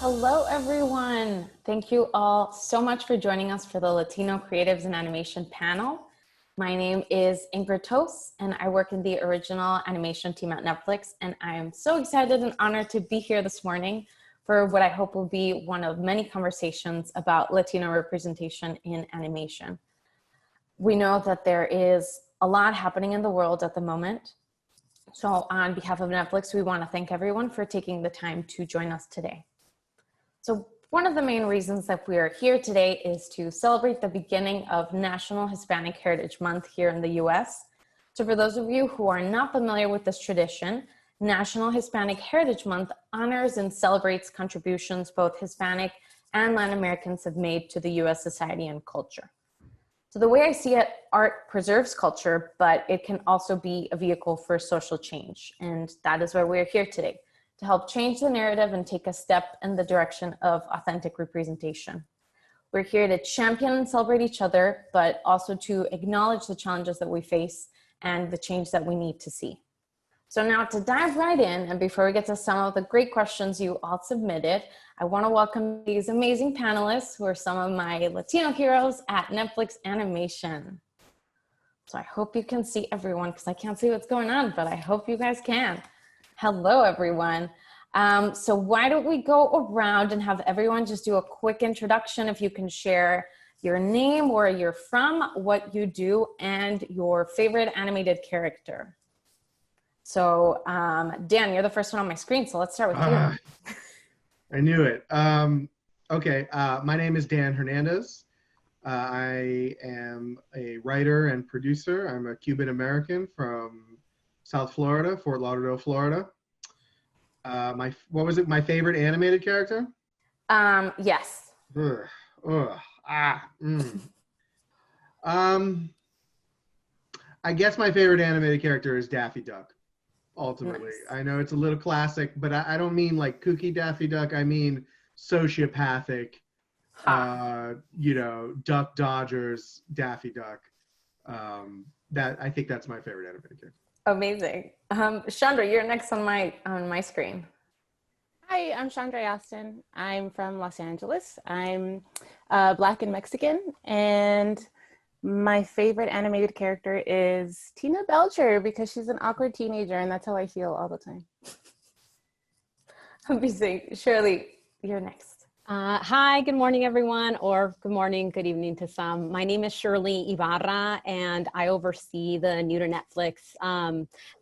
Hello, everyone. Thank you all so much for joining us for the Latino Creatives in Animation panel. My name is Ingrid Tos, and I work in the original animation team at Netflix, and I am so excited and honored to be here this morning for what I hope will be one of many conversations about Latino representation in animation. We know that there is a lot happening in the world at the moment. So on behalf of Netflix, we want to thank everyone for taking the time to join us today. So one of the main reasons that we are here today is to celebrate the beginning of National Hispanic Heritage Month here in the US. So for those of you who are not familiar with this tradition, National Hispanic Heritage Month honors and celebrates contributions both Hispanic and Latin Americans have made to the US society and culture. So the way I see it, art preserves culture, but it can also be a vehicle for social change. And that is why we're here today, to help change the narrative and take a step in the direction of authentic representation. We're here to champion and celebrate each other, but also to acknowledge the challenges that we face and the change that we need to see. So now to dive right in, and before we get to some of the great questions you all submitted, I want to welcome these amazing panelists who are some of my Latino heroes at Netflix Animation. So I hope you can see everyone because I can't see what's going on, but I hope you guys can. Hello, everyone. So why don't we go around and have everyone just do a quick introduction. If you can share your name, where you're from, what you do, and your favorite animated character. So Dan, you're the first one on my screen, so let's start with you. I knew it. Okay, my name is Dan Hernandez. I am a writer and producer. I'm a Cuban American from South Florida, Fort Lauderdale, Florida. What was it? My favorite animated character? Yes. I guess my favorite animated character is Daffy Duck. Ultimately, nice. I know it's a little classic, but I don't mean like kooky Daffy Duck. I mean sociopathic, Duck Dodgers Daffy Duck. I think that's my favorite animated character. Amazing. Chandra, you're next on my screen. Hi, I'm Chandra Austin. I'm from Los Angeles. I'm Black and Mexican, and my favorite animated character is Tina Belcher because she's an awkward teenager, and that's how I feel all the time. Amazing. Shirley, you're next. Hi, good morning, everyone, or good morning, good evening to some. My name is Shirley Ibarra, and I oversee the new to Netflix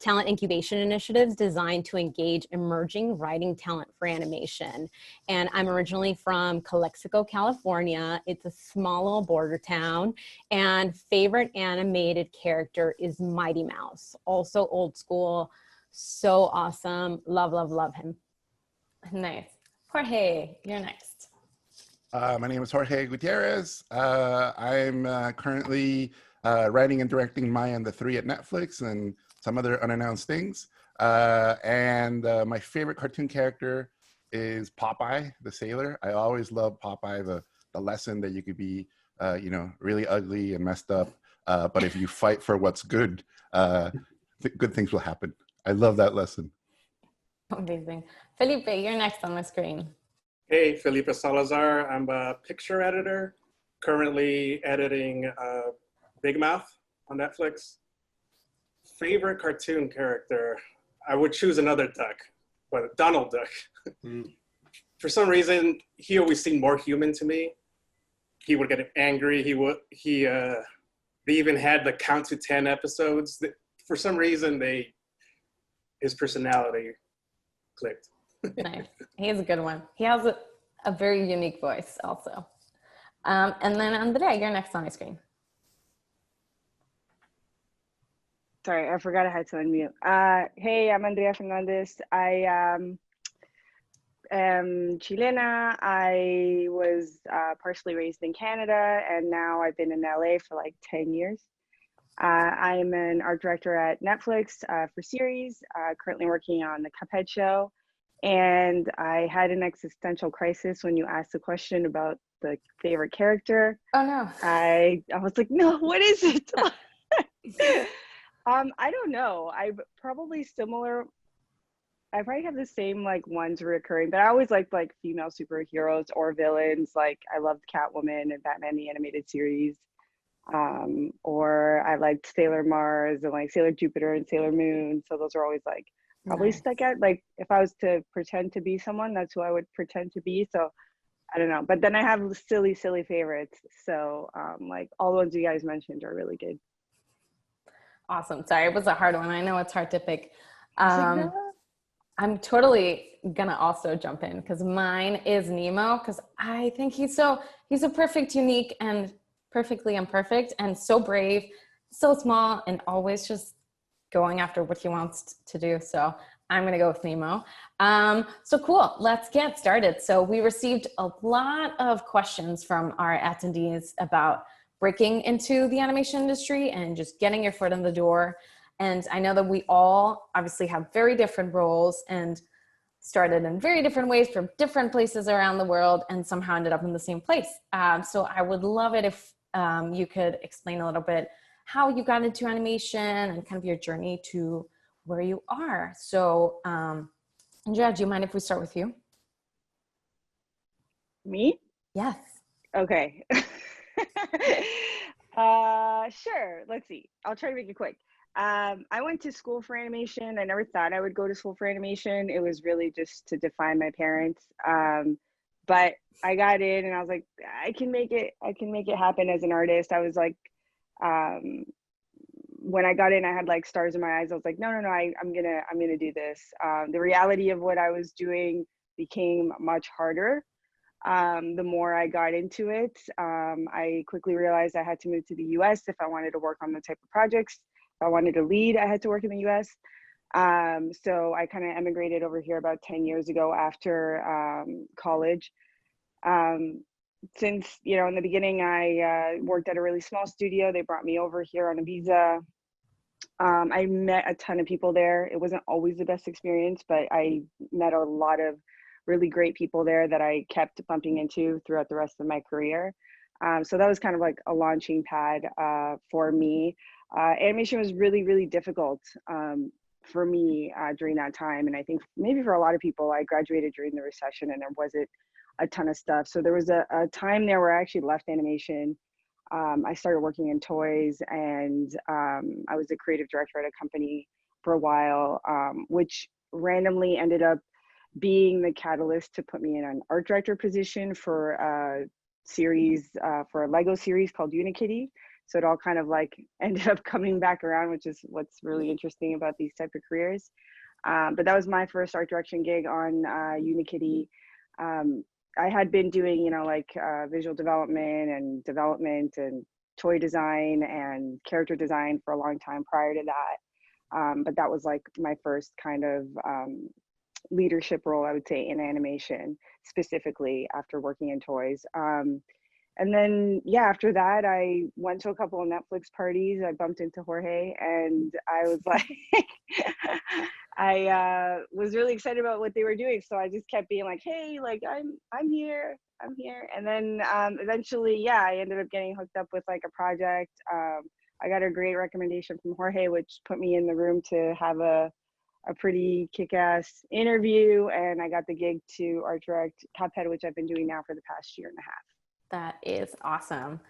talent incubation initiatives designed to engage emerging writing talent for animation. And I'm originally from Calexico, California. It's a small little border town, and favorite animated character is Mighty Mouse. Also old school, so awesome. Love, love, love him. Nice. Jorge, you're next. My name is Jorge Gutierrez. I'm currently writing and directing Maya and the Three at Netflix and some other unannounced things. And my favorite cartoon character is Popeye the Sailor. I always love Popeye, the lesson that you could be, really ugly and messed up. But if you fight for what's good, good things will happen. I love that lesson. Amazing. Felipe, you're next on the screen. Hey, Felipe Salazar. I'm a picture editor, currently editing Big Mouth on Netflix. Favorite cartoon character, I would choose another duck, but Donald Duck. For some reason, he always seemed more human to me. He would get angry. They even had the count to 10 episodes. For some reason, his personality clicked. Nice. He is a good one. He has a very unique voice also. And then Andrea, you're next on my screen. Sorry, I forgot I had to unmute. Hey, I'm Andrea Fernandez. I am Chilena. I was partially raised in Canada, and now I've been in LA for like 10 years. I'm an art director at Netflix for series, currently working on the Cuphead show. And I had an existential crisis when you asked the question about the favorite character. Oh no. I was like, no, what is it? I don't know. I'm probably similar. I probably have the same like ones recurring, but I always liked like female superheroes or villains. Like I loved Catwoman and Batman the animated series. Or I liked Sailor Mars and like Sailor Jupiter and Sailor Moon. So those are always like probably Nice. stuck out. Like if I was to pretend to be someone, that's who I would pretend to be. So I don't know. But then I have silly, silly favorites. So like all the ones you guys mentioned are really good. Awesome. Sorry, it was a hard one. I know it's hard to pick. I was like, no. I'm totally gonna also jump in because mine is Nemo because I think he's so perfect, unique, and perfectly imperfect, and so brave, so small, and always just going after what he wants to do. So I'm gonna go with Nemo. So cool. Let's get started. So we received a lot of questions from our attendees about breaking into the animation industry and just getting your foot in the door. And I know that we all obviously have very different roles and started in very different ways from different places around the world and somehow ended up in the same place. So I would love it if you could explain a little bit how you got into animation and kind of your journey to where you are. So Andrea, do you mind if we start with you? Me? Yes. Okay. Sure. Let's see. I'll try to make it quick. I went to school for animation. I never thought I would go to school for animation. It was really just to defy my parents. But I got in and I was like, I can make it happen as an artist. I was like, when I got in, I had like stars in my eyes. I was like, no, I'm gonna do this. The reality of what I was doing became much harder. The more I got into it, I quickly realized I had to move to the US if I wanted to work on the type of projects. If I wanted to lead, I had to work in the US. So I kind of emigrated over here about 10 years ago after college. Since, you know, in the beginning, I worked at a really small studio. They brought me over here on a visa. I met a ton of people there. It wasn't always the best experience, but I met a lot of really great people there that I kept bumping into throughout the rest of my career. So that was kind of like a launching pad for me. Animation was really, really difficult for me during that time. And I think maybe for a lot of people, I graduated during the recession and there wasn't a ton of stuff. So there was a time there where I actually left animation. I started working in toys and I was a creative director at a company for a while, which randomly ended up being the catalyst to put me in an art director position for a series, for a Lego series called Unikitty. So it all kind of like ended up coming back around, which is what's really interesting about these type of careers. But that was my first art direction gig on Unikitty. I had been doing, you know, like visual development and toy design and character design for a long time prior to that. But that was like my first kind of leadership role, I would say, in animation, specifically after working in toys. And then, yeah, after that, I went to a couple of Netflix parties. I bumped into Jorge and I was like, I was really excited about what they were doing. So I just kept being like, hey, like, I'm here. And then eventually, yeah, I ended up getting hooked up with like a project. I got a great recommendation from Jorge, which put me in the room to have a pretty kick-ass interview. And I got the gig to art direct Cuphead, which I've been doing now for the past year and a half. That is awesome.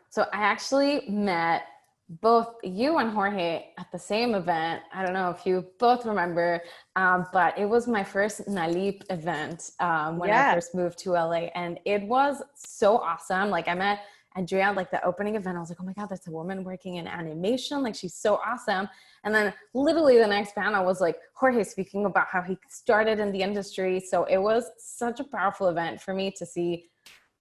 So I actually met both you and Jorge at the same event. I don't know if you both remember, but it was my first Nalip event when I first moved to LA, and it was so awesome. Like I met Andrea, like the opening event, I was like, oh my God, that's a woman working in animation. Like she's so awesome. And then literally the next panel was like Jorge speaking about how he started in the industry. So it was such a powerful event for me to see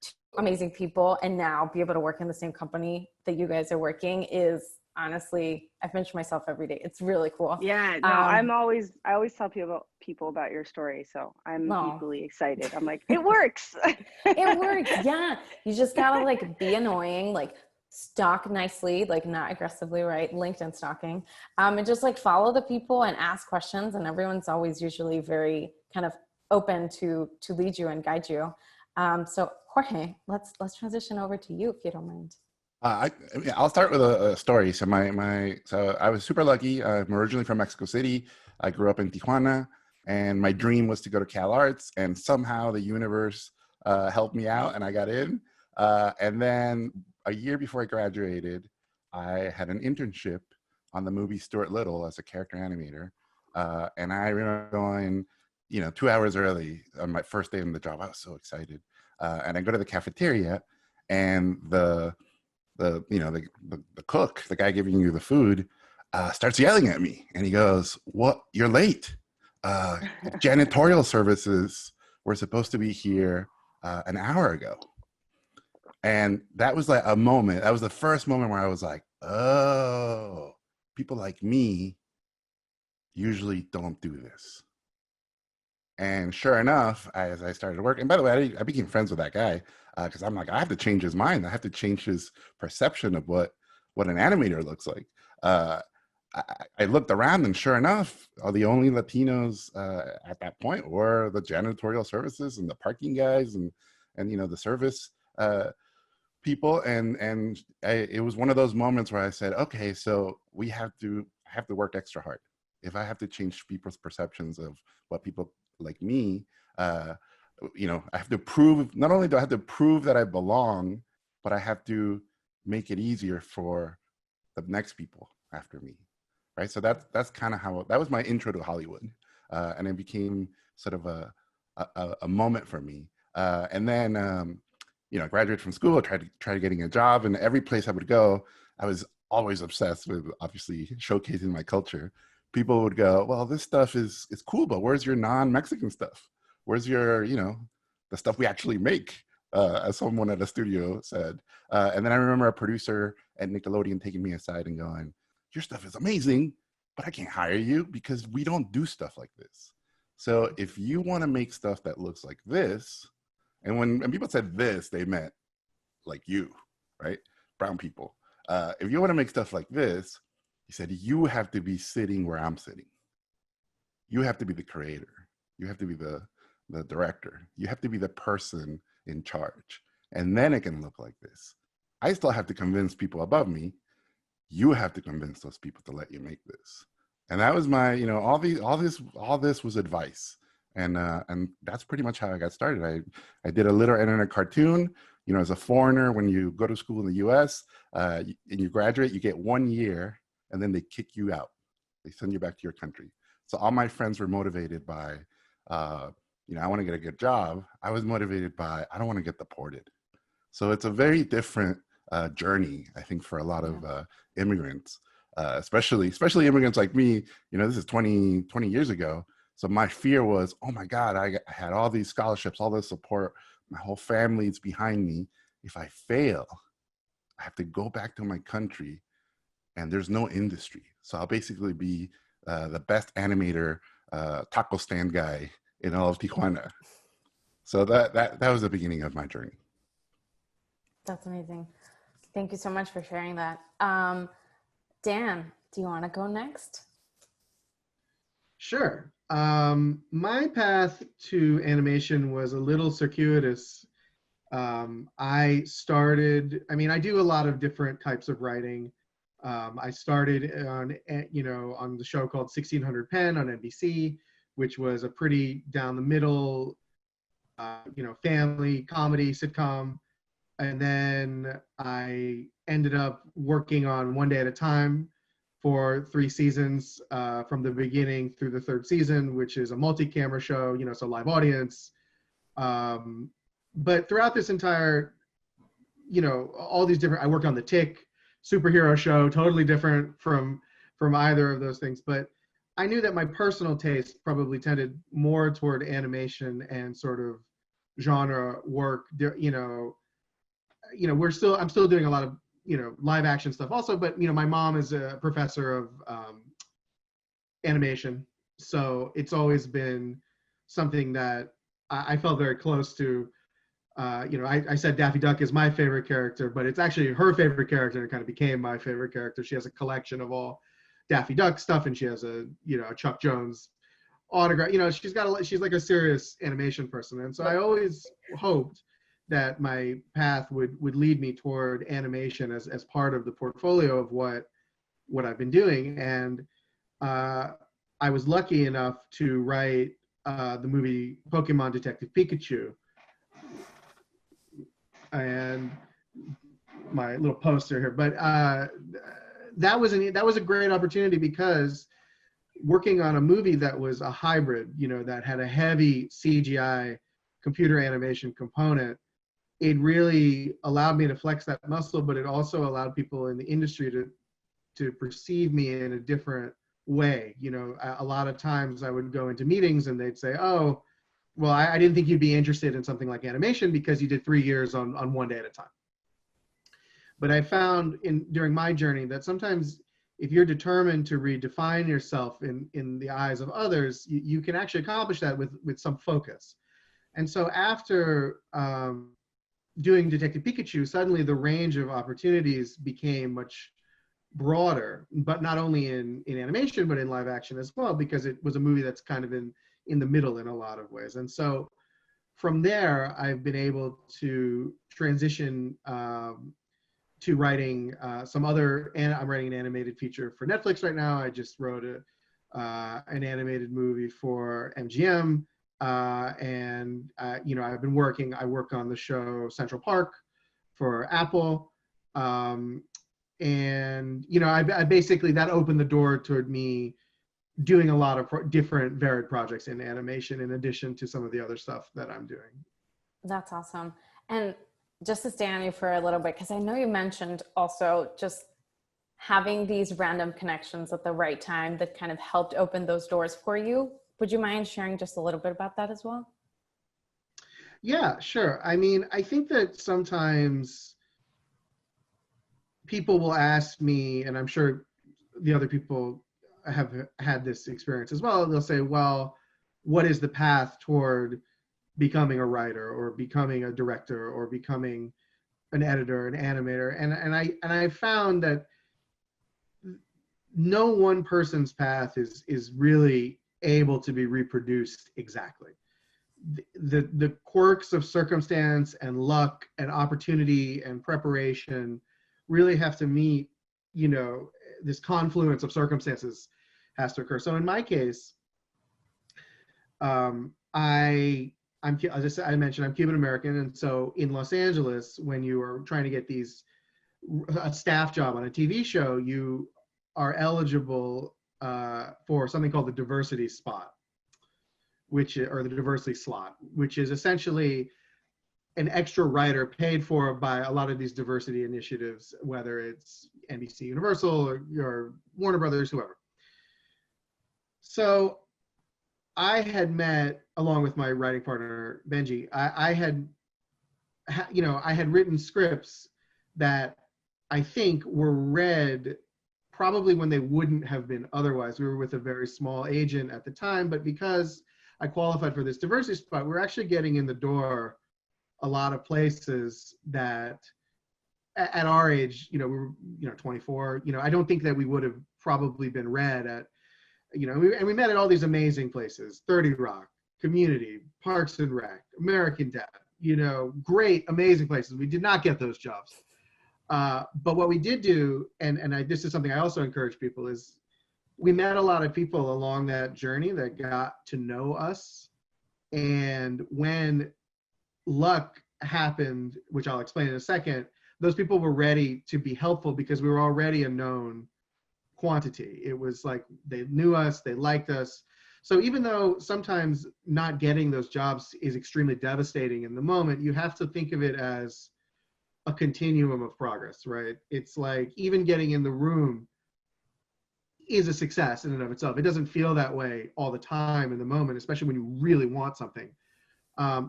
two amazing people and now be able to work in the same company that you guys are working is honestly, I've mentioned myself every day. It's really cool. Yeah, no, I always tell people about your story. So I'm equally excited. I'm like, it works. It works. Yeah. You just gotta like be annoying, like stalk nicely, like not aggressively, right? LinkedIn stalking. And just like follow the people and ask questions. And everyone's always usually very kind of open to lead you and guide you. So Jorge, let's transition over to you if you don't mind. I'll start with a story. So so I was super lucky. I'm originally from Mexico City. I grew up in Tijuana. and my dream was to go to Cal Arts, and somehow the universe helped me out and I got in. And then a year before I graduated, I had an internship on the movie Stuart Little as a character animator. And I remember going, 2 hours early on my first day on the job. I was so excited. And I go to the cafeteria, and the cook, the guy giving you the food, starts yelling at me, and he goes, "What? You're late. Janitorial services were supposed to be here an hour ago." And that was like a moment. That was the first moment where I was like, "Oh, people like me usually don't do this." And sure enough, as I started work, and by the way, I became friends with that guy because I'm like, I have to change his mind. I have to change his perception of what an animator looks like. I looked around, and sure enough, the only Latinos at that point were the janitorial services and the parking guys and the service people. And it was one of those moments where I said, okay, so I have to work extra hard. If I have to change people's perceptions of what people like me, I have to prove, not only do I have to prove that I belong, but I have to make it easier for the next people after me, right? So that's kind of how, that was my intro to Hollywood. And it became sort of a moment for me. And then, I graduated from school, I tried getting a job, and every place I would go, I was always obsessed with obviously showcasing my culture. People would go, well, this stuff is cool, but where's your non-Mexican stuff? Where's your, the stuff we actually make, as someone at a studio said. And then I remember a producer at Nickelodeon taking me aside and going, your stuff is amazing, but I can't hire you because we don't do stuff like this. So if you want to make stuff that looks like this, and when people said this, they meant like you, right? Brown people. If you want to make stuff like this, he said, you have to be sitting where I'm sitting. You have to be the creator. You have to be the director. You have to be the person in charge. And then it can look like this. I still have to convince people above me. You have to convince those people to let you make this. And that was my, all this was advice. And that's pretty much how I got started. I did a little internet cartoon. As a foreigner, when you go to school in the US and you graduate, you get 1 year, and then they kick you out. They send you back to your country. So all my friends were motivated by, I want to get a good job. I was motivated by, I don't want to get deported. So it's a very different journey, I think, for a lot of immigrants, especially immigrants like me. This is 20 years ago. So my fear was, oh my God, I had all these scholarships, all this support. My whole family's behind me. If I fail, I have to go back to my country, and there's no industry. So I'll basically be the best animator, taco stand guy in all of Tijuana. So that was the beginning of my journey. That's amazing. Thank you so much for sharing that. Dan, do you want to go next? Sure. My path to animation was a little circuitous. I do a lot of different types of writing. I started on the show called 1600 Penn on NBC, which was a pretty down the middle, family comedy sitcom. And then I ended up working on One Day at a Time for 3 seasons, from the beginning through the 3rd season, which is a multi-camera show, so live audience. But throughout this entire, all these different, I worked on The Tick, superhero show, totally different from either of those things. But I knew that my personal taste probably tended more toward animation and sort of genre work. I'm still doing a lot of, live action stuff also, but, my mom is a professor of animation. So it's always been something that I felt very close to. I said Daffy Duck is my favorite character, but it's actually her favorite character, and it kind of became my favorite character. She has a collection of all Daffy Duck stuff, and she has a Chuck Jones autograph. She's like a serious animation person, and so I always hoped that my path would lead me toward animation as part of the portfolio of what I've been doing. And I was lucky enough to write the movie Pokemon Detective Pikachu. And my little poster here, but that was a great opportunity because working on a movie that was a hybrid, that had a heavy CGI computer animation component, it really allowed me to flex that muscle, but it also allowed people in the industry to perceive me in a different way. A lot of times I would go into meetings and they'd say, oh, well, I didn't think you'd be interested in something like animation because you did 3 years on one day at a time. But I found during my journey that sometimes if you're determined to redefine yourself in the eyes of others, you can actually accomplish that with some focus. And so after doing Detective Pikachu, suddenly the range of opportunities became much broader, but not only in animation, but in live action as well, because it was a movie that's kind of in the middle in a lot of ways. And so from there, I've been able to transition to writing some other, and I'm writing an animated feature for Netflix right now. I just wrote an animated movie for MGM. And I've been I work on the show Central Park for Apple. And I basically, that opened the door toward me doing a lot of different varied projects in animation in addition to some of the other stuff that I'm doing. That's awesome. And just to stay on you for a little bit, because I know you mentioned also just having these random connections at the right time that kind of helped open those doors for you. Would you mind sharing just a little bit about that as well? Yeah, sure. I mean, I think that sometimes people will ask me, and I'm sure the other people have had this experience as well. They'll say, well, what is the path toward becoming a writer or becoming a director or becoming an editor, an animator? And I found that no one person's path is really able to be reproduced exactly. The quirks of circumstance and luck and opportunity and preparation really have to meet, this confluence of circumstances has to occur. So in my case, as I mentioned, I'm Cuban American, and so in Los Angeles, when you are trying to get a staff job on a TV show, you are eligible for something called the diversity spot, or the diversity slot, which is essentially an extra writer paid for by a lot of these diversity initiatives, whether it's NBC Universal or Warner Brothers, whoever. So I had met, along with my writing partner, Benji, I had written scripts that I think were read probably when they wouldn't have been otherwise. We were with a very small agent at the time, but because I qualified for this diversity spot, we're actually getting in the door a lot of places that at our age, we were, 24, I don't think that we would have probably been read at, and we met at all these amazing places, 30 Rock, Community, Parks and Rec, American Dad, great, amazing places. We did not get those jobs. But what we did do, and this is something I also encourage people, is we met a lot of people along that journey that got to know us. And when luck happened, which I'll explain in a second, those people were ready to be helpful because we were already a known quantity. It was like they knew us, they liked us. So even though sometimes not getting those jobs is extremely devastating in the moment, you have to think of it as a continuum of progress, right? It's like even getting in the room is a success in and of itself. It doesn't feel that way all the time in the moment, especially when you really want something.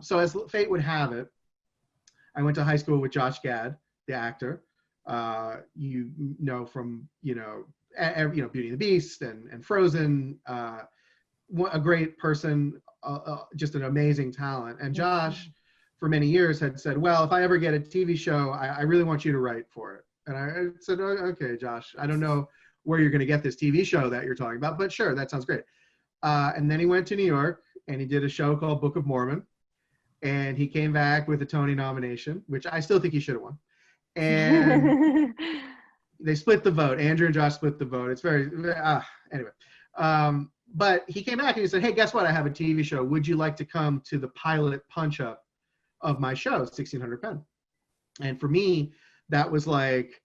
So as fate would have it, I went to high school with Josh Gad, the actor, from Beauty and the Beast and Frozen. A great person, just an amazing talent. And Josh, for many years, had said, well, if I ever get a TV show, I really want you to write for it. And I said, oh, okay, Josh, I don't know where you're going to get this TV show that you're talking about, but sure, that sounds great. And then he went to New York and he did a show called Book of Mormon. And he came back with a Tony nomination, which I still think he should have won. And they split the vote. Andrew and Josh split the vote. It's very, anyway. but he came back and he said, hey, guess what? I have a TV show. Would you like to come to the pilot punch up of my show, 1600 Pen? And for me, that was like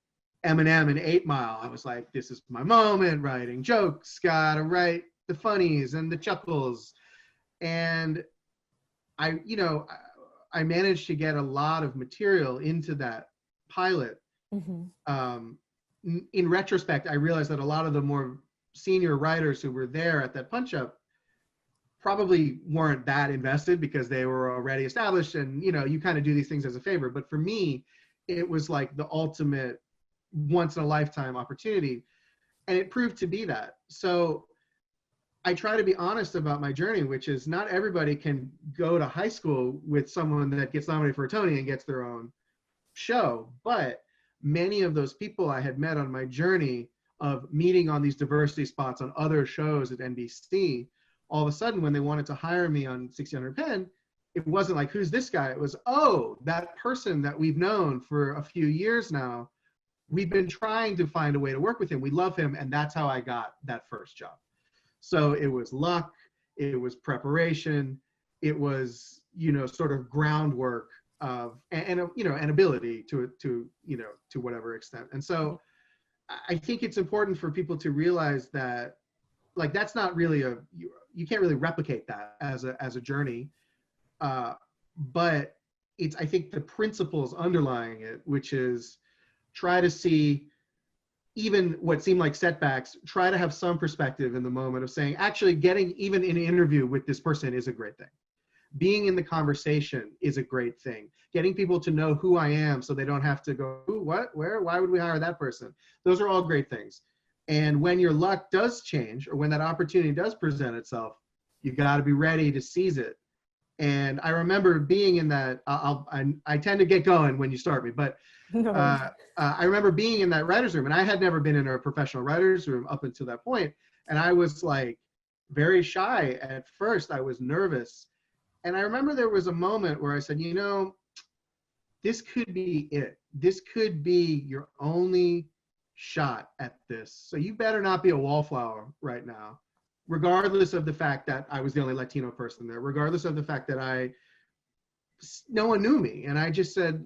Eminem and 8 Mile. I was like, this is my moment, writing jokes, gotta write the funnies and the chuckles. And I managed to get a lot of material into that pilot. In retrospect, I realized that a lot of the more senior writers who were there at that punch up probably weren't that invested because they were already established, and you kind of do these things as a favor. But for me, it was like the ultimate once in a lifetime opportunity, and it proved to be that. So I try to be honest about my journey, which is not everybody can go to high school with someone that gets nominated for a Tony and gets their own show. But many of those people I had met on my journey of meeting on these diversity spots on other shows at NBC, all of a sudden when they wanted to hire me on 1600 Pen, it wasn't like, who's this guy? It was, oh, that person that we've known for a few years now. We've been trying to find a way to work with him. We love him. And that's how I got that first job. So it was luck, it was preparation, it was, sort of groundwork of, and ability to whatever extent. And so I think it's important for people to realize that, like, that's not really you can't really replicate that as a journey. But I think the principles underlying it, which is try to see even what seem like setbacks, try to have some perspective in the moment of saying, actually getting even in an interview with this person is a great thing. Being in the conversation is a great thing. Getting people to know who I am so they don't have to go, who, what, where, why would we hire that person? Those are all great things. And when your luck does change, or when that opportunity does present itself, you got to be ready to seize it. And I remember being in that, I tend to get going when you start me, but I remember being in that writer's room, and I had never been in a professional writer's room up until that point. And I was like very shy at first. I was nervous. And I remember there was a moment where I said, this could be it. This could be your only shot at this. So you better not be a wallflower right now, regardless of the fact that I was the only Latino person there, regardless of the fact that no one knew me. And I just said,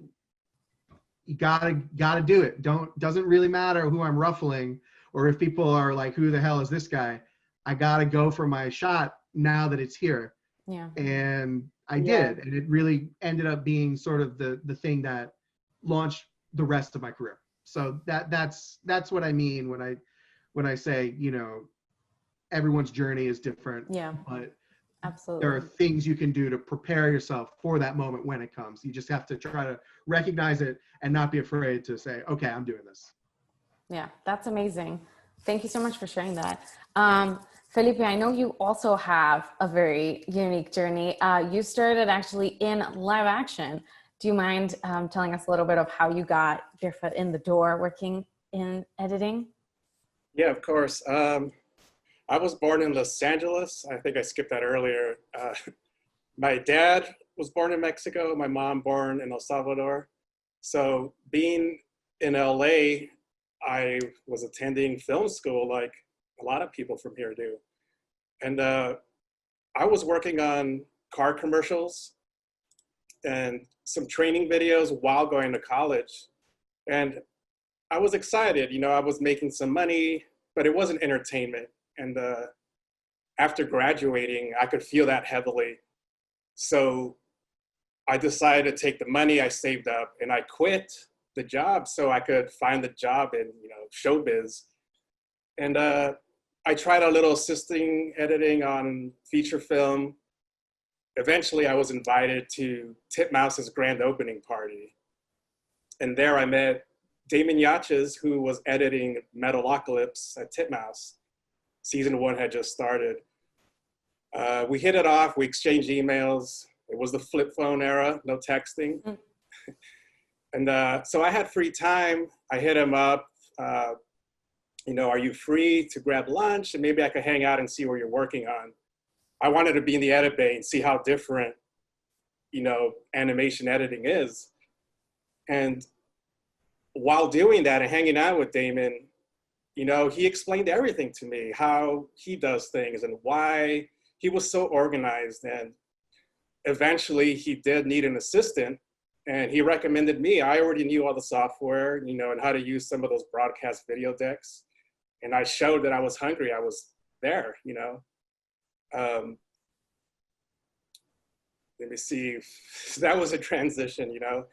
you gotta do it. Doesn't really matter who I'm ruffling or if people are like, who the hell is this guy? I gotta go for my shot now that it's here. Yeah. And I did. And it really ended up being sort of the thing that launched the rest of my career. So that's what I mean when I say, everyone's journey is different. Yeah. But absolutely, there are things you can do to prepare yourself for that moment when it comes. You just have to try to recognize it and not be afraid to say, okay, I'm doing this. Yeah, that's amazing. Thank you so much for sharing that. Felipe, I know you also have a very unique journey. You started actually in live action. Do you mind telling us a little bit of how you got your foot in the door working in editing? Yeah, of course. I was born in Los Angeles. I think I skipped that earlier. My dad was born in Mexico, my mom born in El Salvador. So being in LA, I was attending film school like a lot of people from here do. And I was working on car commercials and some training videos while going to college. And I was excited, I was making some money, but it wasn't entertainment. And after graduating, I could feel that heavily. So I decided to take the money I saved up and I quit the job so I could find the job in, showbiz. And I tried a little assisting editing on feature film. Eventually, I was invited to Titmouse's grand opening party. And there I met Damon Yaches, who was editing Metalocalypse at Titmouse. Season 1 had just started. We hit it off, we exchanged emails. It was the flip phone era, no texting. And so I had free time. I hit him up, are you free to grab lunch? And maybe I could hang out and see what you're working on. I wanted to be in the edit bay and see how different, animation editing is. And while doing that and hanging out with Damon, You know, he explained everything to me, how he does things and why he was so organized. And eventually he did need an assistant, and he recommended me. I already knew all the software, you know, and how to use some of those broadcast video decks. And I showed that I was hungry. I was there, you know. Let me see. That was a transition, you know.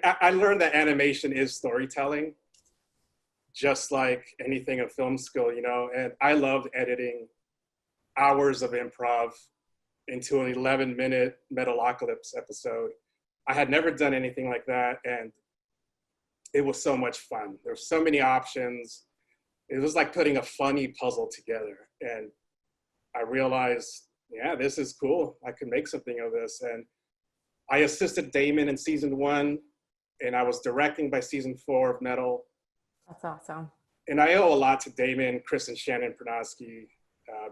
I learned that animation is storytelling, just like anything in film school, you know. And I loved editing hours of improv into an 11-minute Metalocalypse episode. I had never done anything like that, and it was so much fun. There were so many options. It was like putting a funny puzzle together. And I realized, yeah, this is cool. I could make something of this. And I assisted Damon in season 1, and I was directing by season 4 of Metal. That's awesome. And I owe a lot to Damon, Chris and Shannon Pernosky,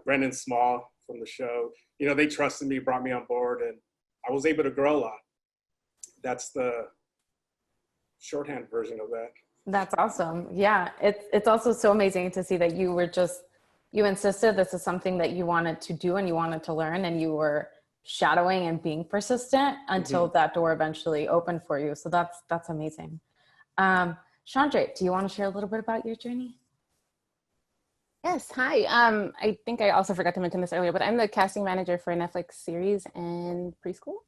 Brendan Small from the show. You know, they trusted me, brought me on board, and I was able to grow a lot. That's the shorthand version of that. That's awesome. Yeah, it's also so amazing to see that you insisted this is something that you wanted to do and you wanted to learn, and you were shadowing and being persistent until that door eventually opened for you. So that's amazing. Chandra, do you want to share a little bit about your journey? Yes, hi. I think I also forgot to mention this earlier, but I'm the casting manager for a Netflix series and preschool.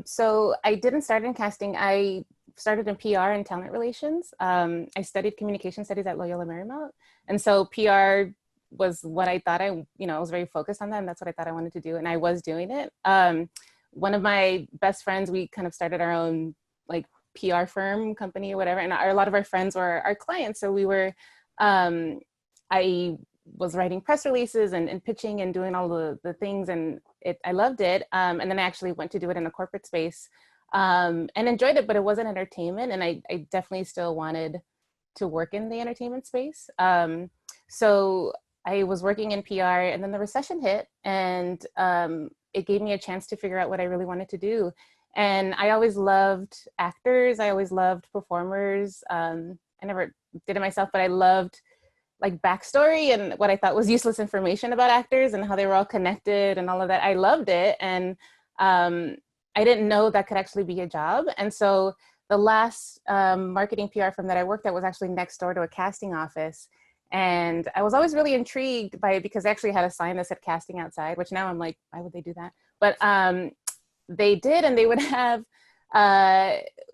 So I didn't start in casting. I started in PR and talent relations. I studied communication studies at Loyola Marymount. And so PR was what I thought I was very focused on that, and that's what I thought I wanted to do. And I was doing it. One of my best friends, we kind of started our own like PR firm company or whatever. And a lot of our friends were our clients. So we were, I was writing press releases and pitching and doing all the things, and I loved it. And then I actually went to do it in a corporate space and enjoyed it, but it wasn't entertainment. And I definitely still wanted to work in the entertainment space. So I was working in PR, and then the recession hit, and it gave me a chance to figure out what I really wanted to do. And I always loved actors. I always loved performers. I never did it myself, but I loved like backstory and what I thought was useless information about actors and how they were all connected and all of that. I loved it. And I didn't know that could actually be a job. And so the last marketing PR firm that I worked at was actually next door to a casting office. And I was always really intrigued by it because they actually had a sign that said casting outside, which now I'm like, why would they do that? But they did, and they would have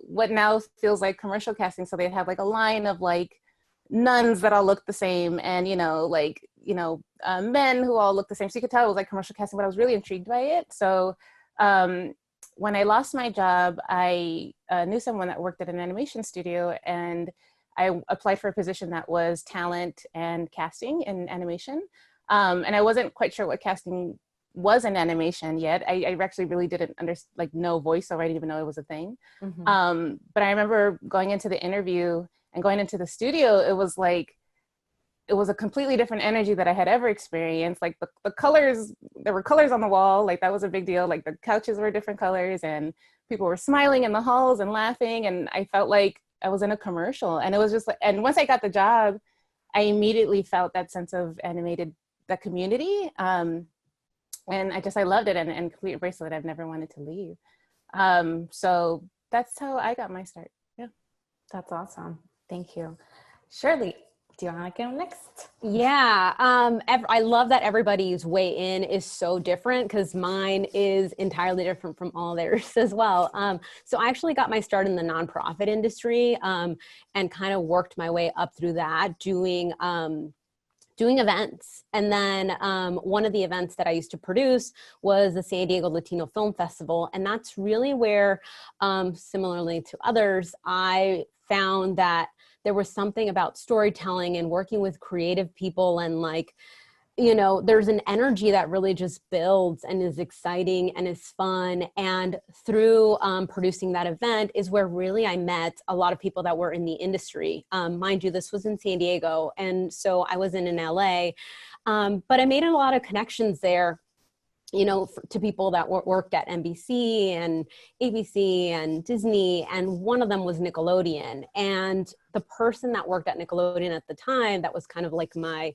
what now feels like commercial casting. So they'd have like a line of like nuns that all looked the same, and men who all looked the same. So you could tell it was like commercial casting, but I was really intrigued by it. So when I lost my job, I knew someone that worked at an animation studio, and I applied for a position that was talent and casting in animation. And I wasn't quite sure what casting was in animation yet. I actually really didn't know voiceover. I didn't even know it was a thing. Mm-hmm. But I remember going into the interview and going into the studio, it was a completely different energy that I had ever experienced. Like the colors, there were colors on the wall. Like that was a big deal. Like the couches were different colors, and people were smiling in the halls and laughing. And I felt like I was in a commercial. And it was just like, and once I got the job, I immediately felt that sense of that community. And I loved it and complete embrace it. I've never wanted to leave. So that's how I got my start. Yeah. That's awesome. Thank you. Shirley, do you want to go next? Yeah, I love that everybody's way in is so different, because mine is entirely different from all theirs as well. So I actually got my start in the nonprofit industry and kind of worked my way up through that, doing events. And then one of the events that I used to produce was the San Diego Latino Film Festival. And that's really where, similarly to others, I found that there was something about storytelling and working with creative people, and there's an energy that really just builds and is exciting and is fun. And through producing that event is where really I met a lot of people that were in the industry. Mind you, this was in San Diego, and so I was in LA, but I made a lot of connections there. you know, to people that worked at NBC and ABC and Disney, and one of them was Nickelodeon. And the person that worked at Nickelodeon at the time, that was kind of like my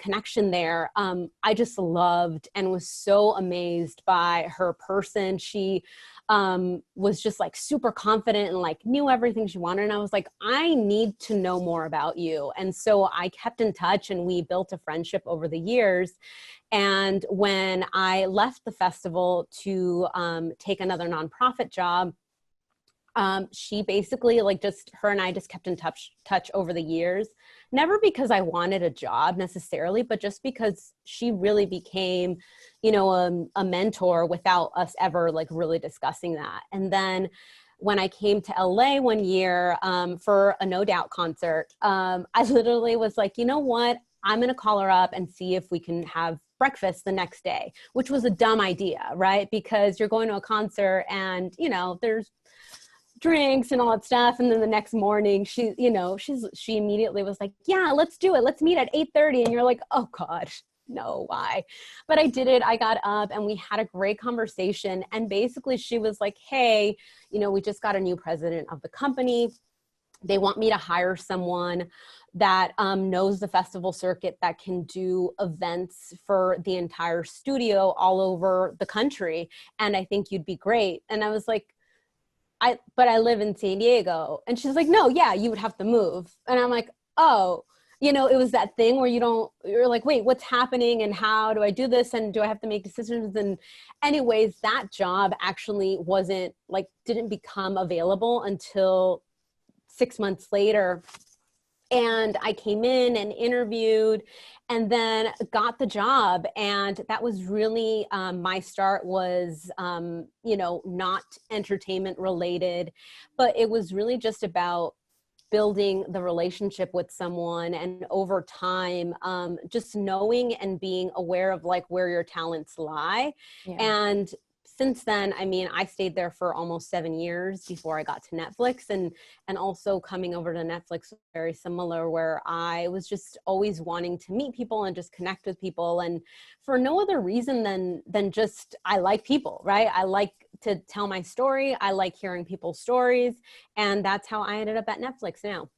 connection there, I just loved and was so amazed by her person. She was just like super confident and like knew everything she wanted. And I was like, I need to know more about you. And so I kept in touch and we built a friendship over the years. And when I left the festival to take another nonprofit job, she basically like just, her and I just kept in touch over the years, never because I wanted a job necessarily, but just because she really became, you know, a mentor without us ever like really discussing that. And then when I came to LA one year for a No Doubt concert, I literally was like, you know what? I'm going to call her up and see if we can have breakfast the next day, which was a dumb idea, right? Because you're going to a concert and, you know, there's drinks and all that stuff. And then the next morning she, you know, she immediately was like, yeah, let's do it. Let's meet at 8:30. And you're like, oh gosh, no, why? But I did it. I got up and we had a great conversation. And basically she was like, hey, you know, we just got a new president of the company. They want me to hire someone that knows the festival circuit, that can do events for the entire studio all over the country. And I think you'd be great. And I was like, but I live in San Diego. And she's like, no, yeah, you would have to move. And I'm like, oh, you know, it was that thing where you're like, wait, what's happening? And how do I do this? And do I have to make decisions? And anyways, that job actually didn't become available until 6 months later. And I came in and interviewed and then got the job. And that was really, my start was, you know, not entertainment related, but it was really just about building the relationship with someone. And over time, just knowing and being aware of like where your talents lie. Yeah. And since then, I mean, I stayed there for almost 7 years before I got to Netflix, and also coming over to Netflix was very similar, where I was just always wanting to meet people and just connect with people, and for no other reason than just I like people, right? I like to tell my story. I like hearing people's stories, and that's how I ended up at Netflix now.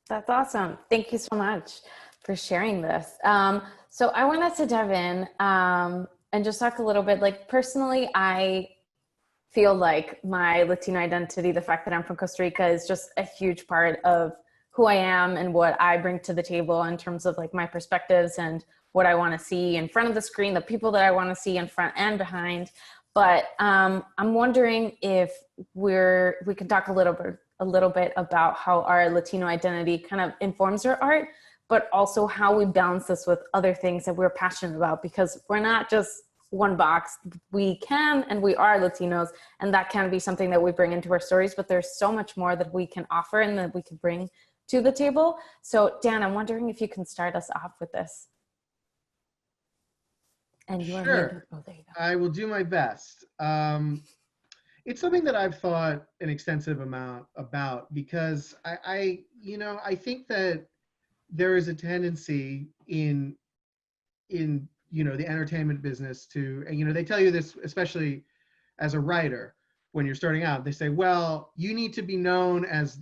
That's awesome. Thank you so much for sharing this. So I wanted to dive in and just talk a little bit, like personally, I feel like my Latino identity, the fact that I'm from Costa Rica, is just a huge part of who I am and what I bring to the table in terms of like my perspectives and what I want to see in front of the screen, the people that I want to see in front and behind. But I'm wondering if we can talk a little bit about how our Latino identity kind of informs our art, but also how we balance this with other things that we're passionate about, because we're not just one box. We can and we are Latinos, and that can be something that we bring into our stories, but there's so much more that we can offer and that we can bring to the table. So Dan, I'm wondering if you can start us off with this. And you Sure. oh, there you go. I will do my best. It's something that I've thought an extensive amount about, because I think that there is a tendency in the entertainment business to, they tell you this, especially as a writer, when you're starting out, they say, well, you need to be known as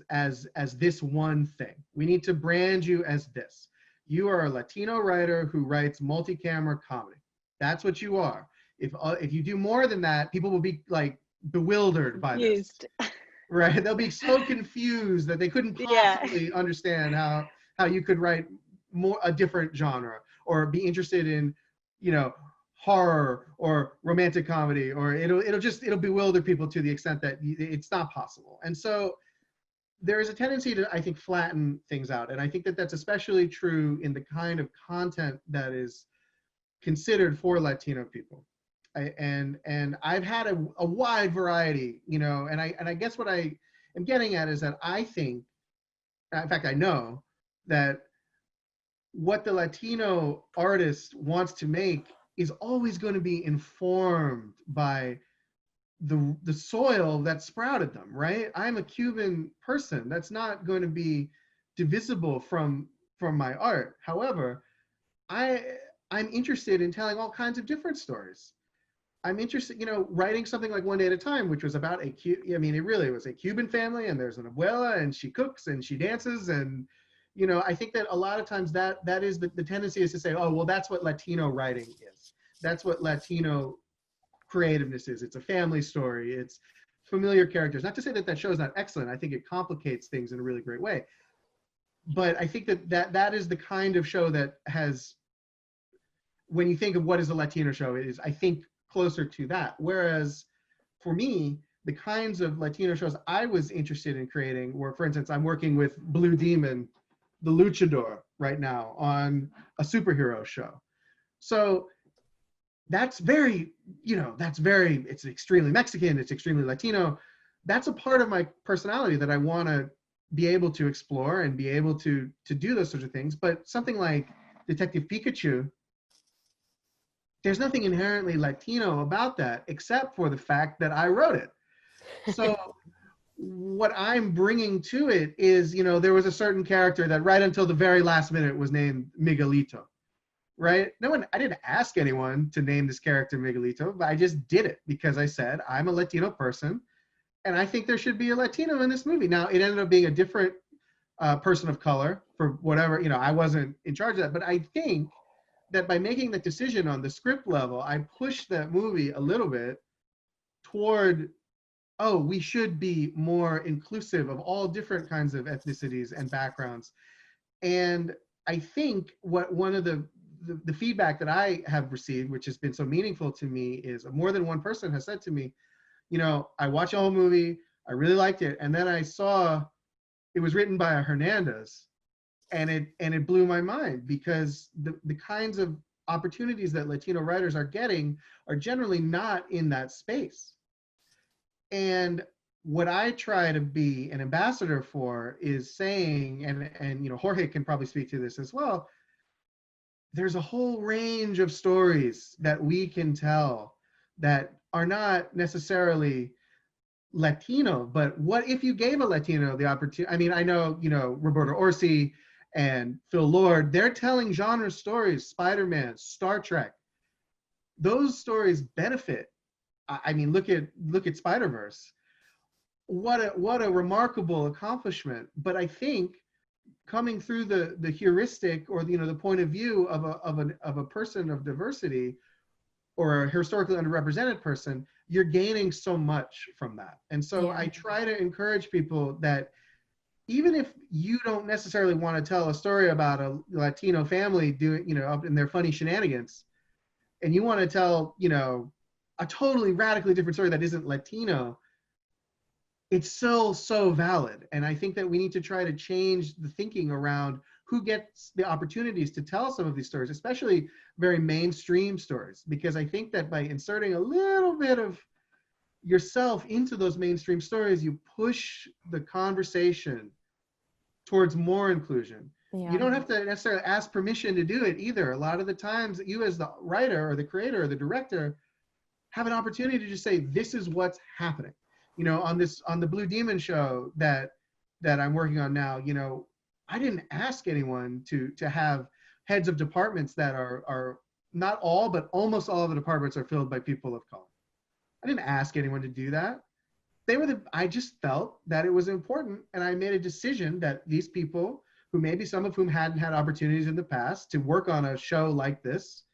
this one thing. We need to brand you as this. You are a Latino writer who writes multi-camera comedy. That's what you are. If you do more than that, people will be like bewildered by this. Right? They'll be so confused that they couldn't possibly understand how you could write a different genre, or be interested in, horror or romantic comedy, or it'll bewilder people to the extent that it's not possible. And so there is a tendency to, I think, flatten things out. And I think that that's especially true in the kind of content that is considered for Latino people. And I've had a wide variety, and I guess what I am getting at is that I think, in fact, I know that what the Latino artist wants to make is always going to be informed by the soil that sprouted them, right? I'm a Cuban person. That's not going to be divisible from my art. However, I'm interested in telling all kinds of different stories. I'm interested, writing something like One Day at a Time, which was about it really was a Cuban family, and there's an abuela, and she cooks and she dances, and I think that a lot of times that is the tendency is to say, oh, well, that's what Latino writing is. That's what Latino creativeness is. It's a family story. It's familiar characters. Not to say that show is not excellent. I think it complicates things in a really great way. But I think that is the kind of show that has, when you think of what is a Latino show, it is, I think, closer to that. Whereas for me, the kinds of Latino shows I was interested in creating were, for instance, I'm working with Blue Demon, the luchador, right now on a superhero show. So that's it's extremely Mexican, it's extremely Latino. That's a part of my personality that I want to be able to explore and be able to do those sorts of things. But something like Detective Pikachu, there's nothing inherently Latino about that, except for the fact that I wrote it. So what I'm bringing to it is, there was a certain character that right until the very last minute was named Miguelito, right? I didn't ask anyone to name this character Miguelito, but I just did it because I said, I'm a Latino person, and I think there should be a Latino in this movie. Now, it ended up being a different person of color for whatever, I wasn't in charge of that, but I think that by making that decision on the script level, I pushed that movie a little bit toward, oh, we should be more inclusive of all different kinds of ethnicities and backgrounds. And I think one of the feedback that I have received, which has been so meaningful to me, is more than one person has said to me, I watched the whole movie, I really liked it, and then I saw it was written by a Hernandez, and it blew my mind, because the kinds of opportunities that Latino writers are getting are generally not in that space. And what I try to be an ambassador for is saying, and Jorge can probably speak to this as well, there's a whole range of stories that we can tell that are not necessarily Latino, but what if you gave a Latino the opportunity? I mean, I know, Roberto Orci and Phil Lord, they're telling genre stories, Spider-Man, Star Trek. Those stories benefit. I mean, look at Spider-Verse. What a remarkable accomplishment. But I think coming through the heuristic, or the point of view of a person of diversity, or a historically underrepresented person, you're gaining so much from that. And so I try to encourage people that even if you don't necessarily want to tell a story about a Latino family doing, up in their funny shenanigans, and you want to tell, a totally radically different story that isn't Latino, it's still so valid. And I think that we need to try to change the thinking around who gets the opportunities to tell some of these stories, especially very mainstream stories, because I think that by inserting a little bit of yourself into those mainstream stories, you push the conversation towards more inclusion. Yeah. You don't have to necessarily ask permission to do it either. A lot of the times you, as the writer or the creator or the director, have an opportunity to just say, this is what's happening. On the Blue Demon show that I'm working on now, I didn't ask anyone to have heads of departments that are not all, but almost all of the departments are filled by people of color. I didn't ask anyone to do that. I just felt that it was important, and I made a decision that these people, who maybe some of whom hadn't had opportunities in the past to work on a show like this,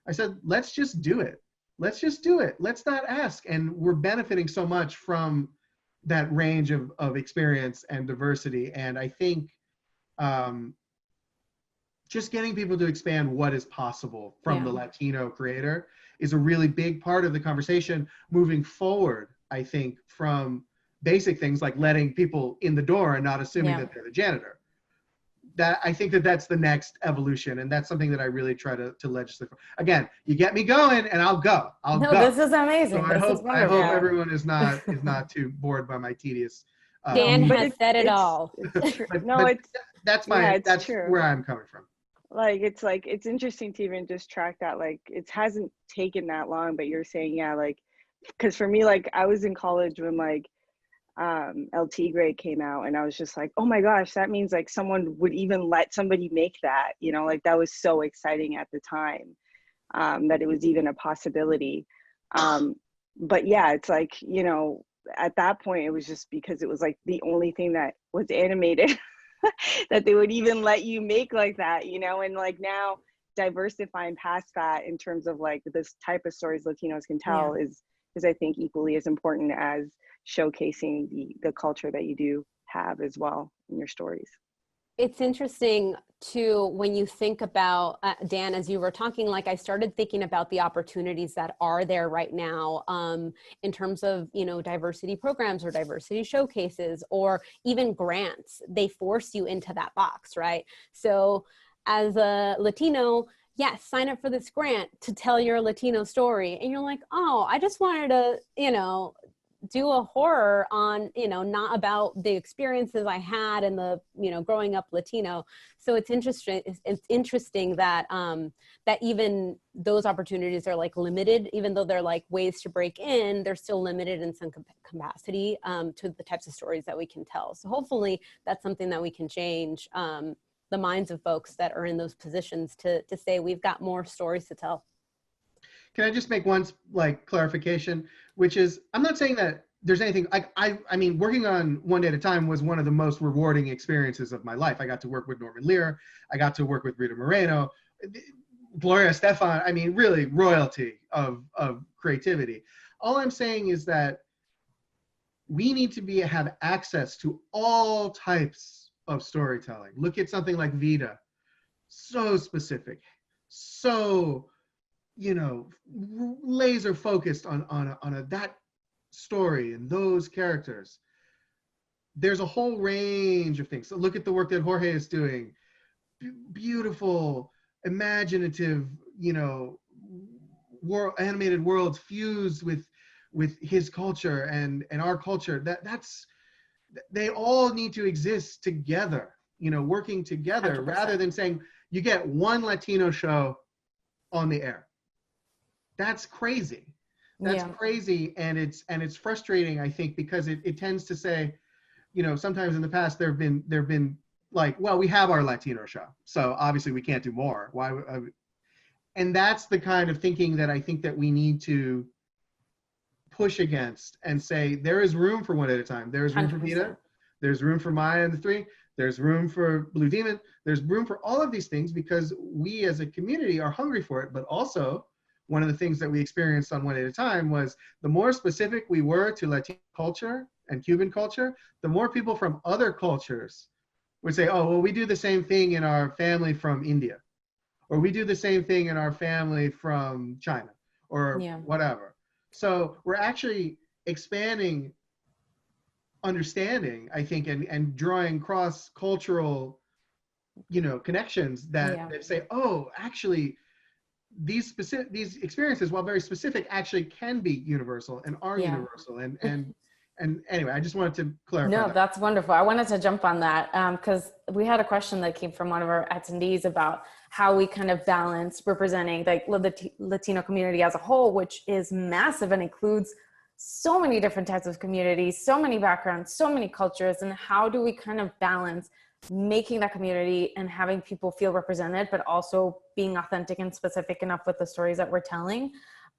I said, let's just do it. Let's just do it. Let's not ask. And we're benefiting so much from that range of experience and diversity. And I think just getting people to expand what is possible from the Latino creator is a really big part of the conversation moving forward, I think, from basic things like letting people in the door and not assuming that they're the janitor. I think that's the next evolution, and that's something that I really try to legislate for. Again, you get me going, and I'll go. No, go. this is amazing. So I hope everyone is not too bored by my tedious. Dan has said it all. It's true. That's true. Where I'm coming from. It's interesting to even just track that. It hasn't taken that long, but you're saying, because for me, I was in college when El Tigre came out, and I was just like, oh my gosh, that means someone would even let somebody make that, that was so exciting at the time, that it was even a possibility. But yeah, it's like, you know, at that point, it was just because it was like the only thing that was animated that they would even let you make like that, you know. And like now diversifying past that in terms of like this type of stories Latinos can tell is I think equally as important as showcasing the culture that you do have as well in your stories. It's interesting too, when you think about, Dan, as you were talking, like I started thinking about the opportunities that are there right now in terms of, you know, diversity programs or diversity showcases or even grants. They force you into that box, right? So as a Latino, yes, sign up for this grant to tell your Latino story. And you're like, oh, I just wanted to, you know, do a horror on, you know, not about the experiences I had and the, you know, growing up Latino. So it's interesting. It's interesting that that even those opportunities are like limited, even though they're like ways to break in, they're still limited in some capacity to the types of stories that we can tell. So hopefully that's something that we can change the minds of folks that are in those positions to say we've got more stories to tell. Can I just make one like clarification, which is I'm not saying that there's anything like I mean working on One Day at a Time was one of the most rewarding experiences of my life. I got to work with Norman Lear, I got to work with Rita Moreno, Gloria Estefan. I mean, really royalty of creativity. All I'm saying is that we need to have access to all types of storytelling. Look at something like Vida, so specific, so, you know, laser focused on that story and those characters. There's a whole range of things. So look at the work that Jorge is doing. Beautiful, imaginative, you know, animated worlds fused with his culture and our culture. They all need to exist together, you know, working together 100%. rather than saying you get one Latino show on the air. That's crazy. That's crazy, and it's frustrating, I think, because it tends to say, you know, sometimes in the past there've been like, well, we have our Latino show, so obviously we can't do more. Why? And that's the kind of thinking that I think that we need to push against and say there is room for One Day at a Time. There's room for Vida. There's room for Maya and the Three. There's room for Blue Demon. There's room for all of these things because we as a community are hungry for it, but also one of the things that we experienced on One Day at a Time was the more specific we were to Latino culture and Cuban culture, the more people from other cultures would say, oh, well, we do the same thing in our family from India, or we do the same thing in our family from China, or whatever. So we're actually expanding understanding, I think, and drawing cross-cultural, you know, connections that say, oh, actually, these experiences, while very specific, actually can be universal and are universal. And anyway, I just wanted to clarify. No, that. that's wonderful. I wanted to jump on that because we had a question that came from one of our attendees about how we kind of balance representing like the Latino community as a whole, which is massive and includes so many different types of communities, so many backgrounds, so many cultures, and how do we kind of balance making that community and having people feel represented, but also being authentic and specific enough with the stories that we're telling.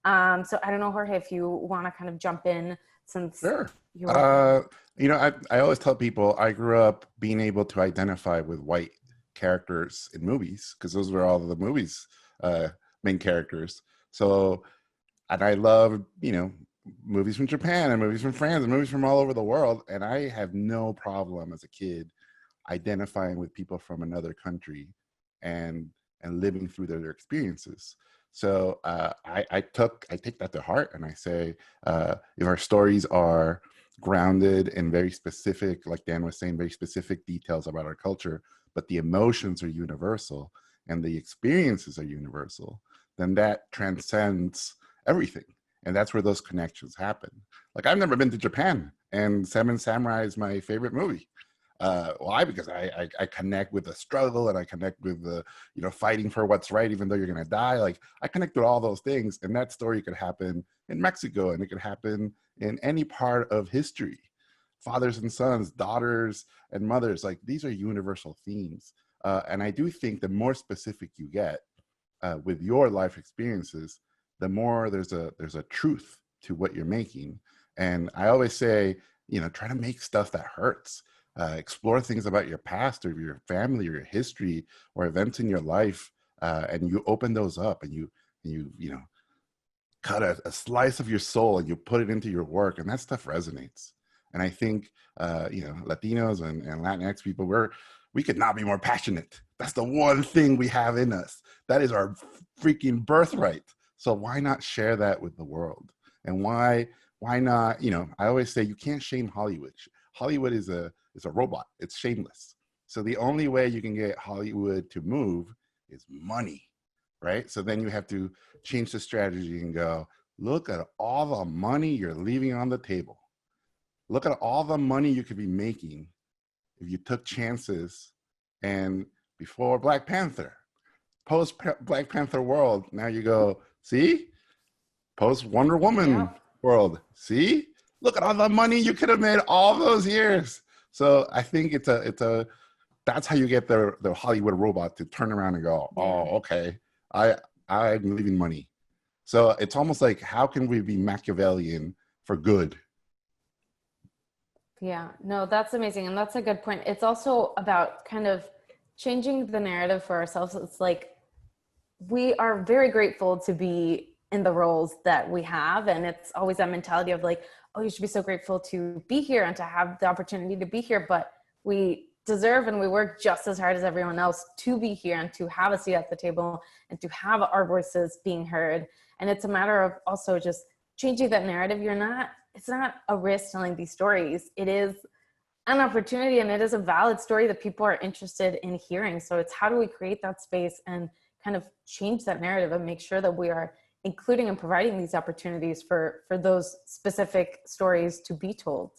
So I don't know, Jorge, if you want to kind of jump in since Sure. you're You know, I always tell people I grew up being able to identify with white characters in movies because those were all the movies' main characters. So, and I love, you know, movies from Japan and movies from France and movies from all over the world. And I have no problem as a kid identifying with people from another country and living through their experiences. So I take that to heart, and I say if our stories are grounded in very specific, like Dan was saying, very specific details about our culture, but the emotions are universal and the experiences are universal, then that transcends everything. And that's where those connections happen. Like I've never been to Japan, and Seven Samurai is my favorite movie. Why? Because I connect with the struggle, and I connect with the, you know, fighting for what's right, even though you're going to die. Like I connect with all those things. And that story could happen in Mexico, and it could happen in any part of history. Fathers and sons, daughters and mothers, like these are universal themes. And I do think the more specific you get with your life experiences, the more there's a truth to what you're making. And I always say, try to make stuff that hurts. Explore things about your past or your family or your history or events in your life, and you open those up and you cut a slice of your soul and you put it into your work, and that stuff resonates. And I think Latinos and Latinx people, we could not be more passionate. That's the one thing we have in us. That is our freaking birthright. So why not share that with the world? And why not? I always say you can't shame Hollywood. Hollywood is a robot. It's shameless. So the only way you can get Hollywood to move is money, right? So then you have to change the strategy and go, look at all the money you're leaving on the table. Look at all the money you could be making if you took chances. And before Black Panther, post Black Panther world, now you go, see? Post Wonder Woman world, see? Look at all the money you could have made all those years. So I think that's how you get the Hollywood robot to turn around and go, oh, okay, I'm leaving money. So it's almost like, how can we be Machiavellian for good? Yeah, no, that's amazing. And that's a good point. It's also about kind of changing the narrative for ourselves. It's like, we are very grateful to be in the roles that we have. And it's always that mentality of like, oh, you should be so grateful to be here and to have the opportunity to be here. But we deserve and we work just as hard as everyone else to be here and to have a seat at the table and to have our voices being heard. And it's a matter of also just changing that narrative. It's not a risk telling these stories. It is an opportunity, and it is a valid story that people are interested in hearing. So it's how do we create that space and kind of change that narrative and make sure that we are including and providing these opportunities for those specific stories to be told.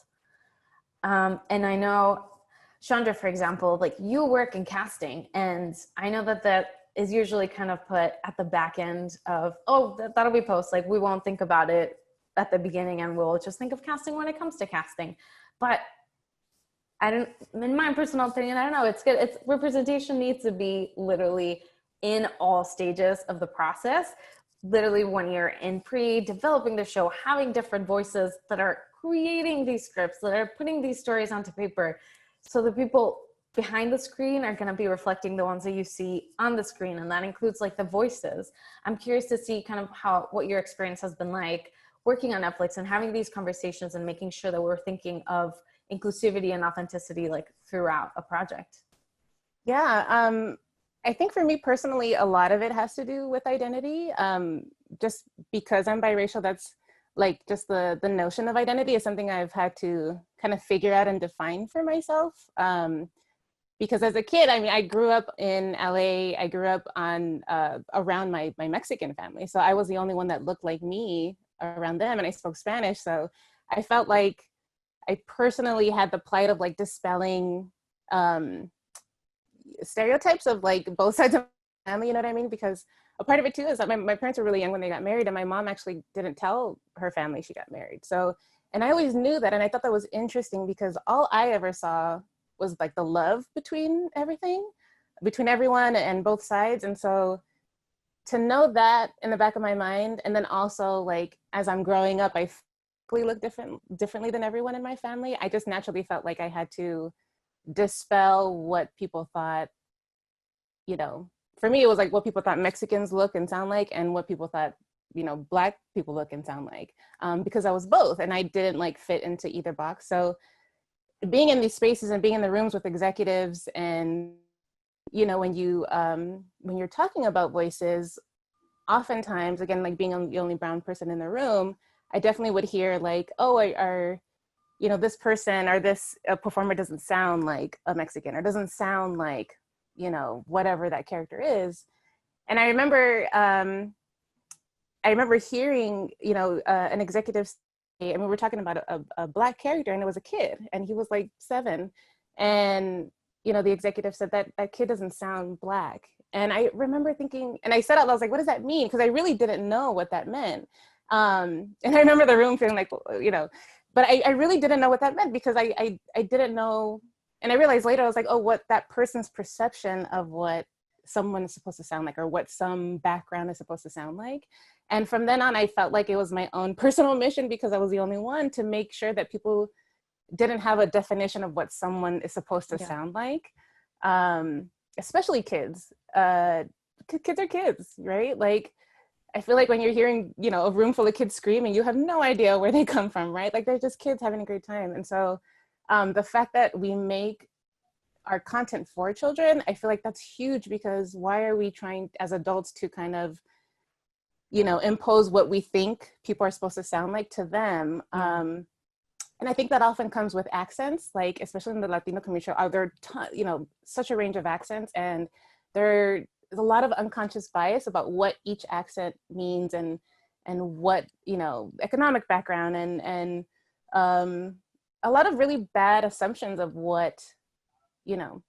And I know, Chandra, for example, like you work in casting, and I know that is usually kind of put at the back end of, oh, that'll be post. Like we won't think about it at the beginning and we'll just think of casting when it comes to casting. But in my personal opinion, I don't know, it's good. It's representation needs to be literally in all stages of the process. Literally when you're in developing the show, having different voices that are creating these scripts, that are putting these stories onto paper. So the people behind the screen are going to be reflecting the ones that you see on the screen. And that includes like the voices. I'm curious to see kind of what your experience has been like working on Netflix and having these conversations and making sure that we're thinking of inclusivity and authenticity like throughout a project. Yeah, I think for me personally, a lot of it has to do with identity. Just because I'm biracial, that's like just the notion of identity is something I've had to kind of figure out and define for myself. Because as a kid, I mean, I grew up in LA. I grew up around my Mexican family. So I was the only one that looked like me around them, and I spoke Spanish. So I felt like I personally had the plight of like dispelling stereotypes of like both sides of my family, you know what I mean? Because a part of it too is that my parents were really young when they got married, and my mom actually didn't tell her family she got married. So, and I always knew that, and I thought that was interesting because all I ever saw was like the love between everyone and both sides. And so to know that in the back of my mind, and then also like as I'm growing up, I look differently than everyone in my family. I just naturally felt like I had to dispel what people thought, for me, it was like what people thought Mexicans look and sound like, and what people thought, Black people look and sound like, because I was both and I didn't like fit into either box. So being in these spaces and being in the rooms with executives and, when you're talking about voices, oftentimes, again, like being the only brown person in the room, I definitely would hear like, oh, this person or this performer doesn't sound like a Mexican or doesn't sound like, whatever that character is. And I remember hearing, an executive say, I mean, we're talking about a Black character, and it was a kid, and he was like 7. And, the executive said that kid doesn't sound Black. And I remember thinking, and I said out loud, I was like, what does that mean? Because I really didn't know what that meant. And I remember the room feeling like, but I really didn't know what that meant because I didn't know. And I realized later, I was like, oh, what that person's perception of what someone is supposed to sound like or what some background is supposed to sound like. And from then on, I felt like it was my own personal mission, because I was the only one, to make sure that people didn't have a definition of what someone is supposed to sound like, especially kids. Kids are kids, right? Like, I feel like when you're hearing, you know, a room full of kids screaming, you have no idea where they come from, right? Like, they're just kids having a great time. And so the fact that we make our content for children, I feel like that's huge, because why are we trying as adults to kind of, you know, impose what we think people are supposed to sound like to them? And I think that often comes with accents, like especially in the Latino community, there are you know, such a range of accents, and there's a lot of unconscious bias about what each accent means, and what, you know, economic background, and a lot of really bad assumptions of what, you know,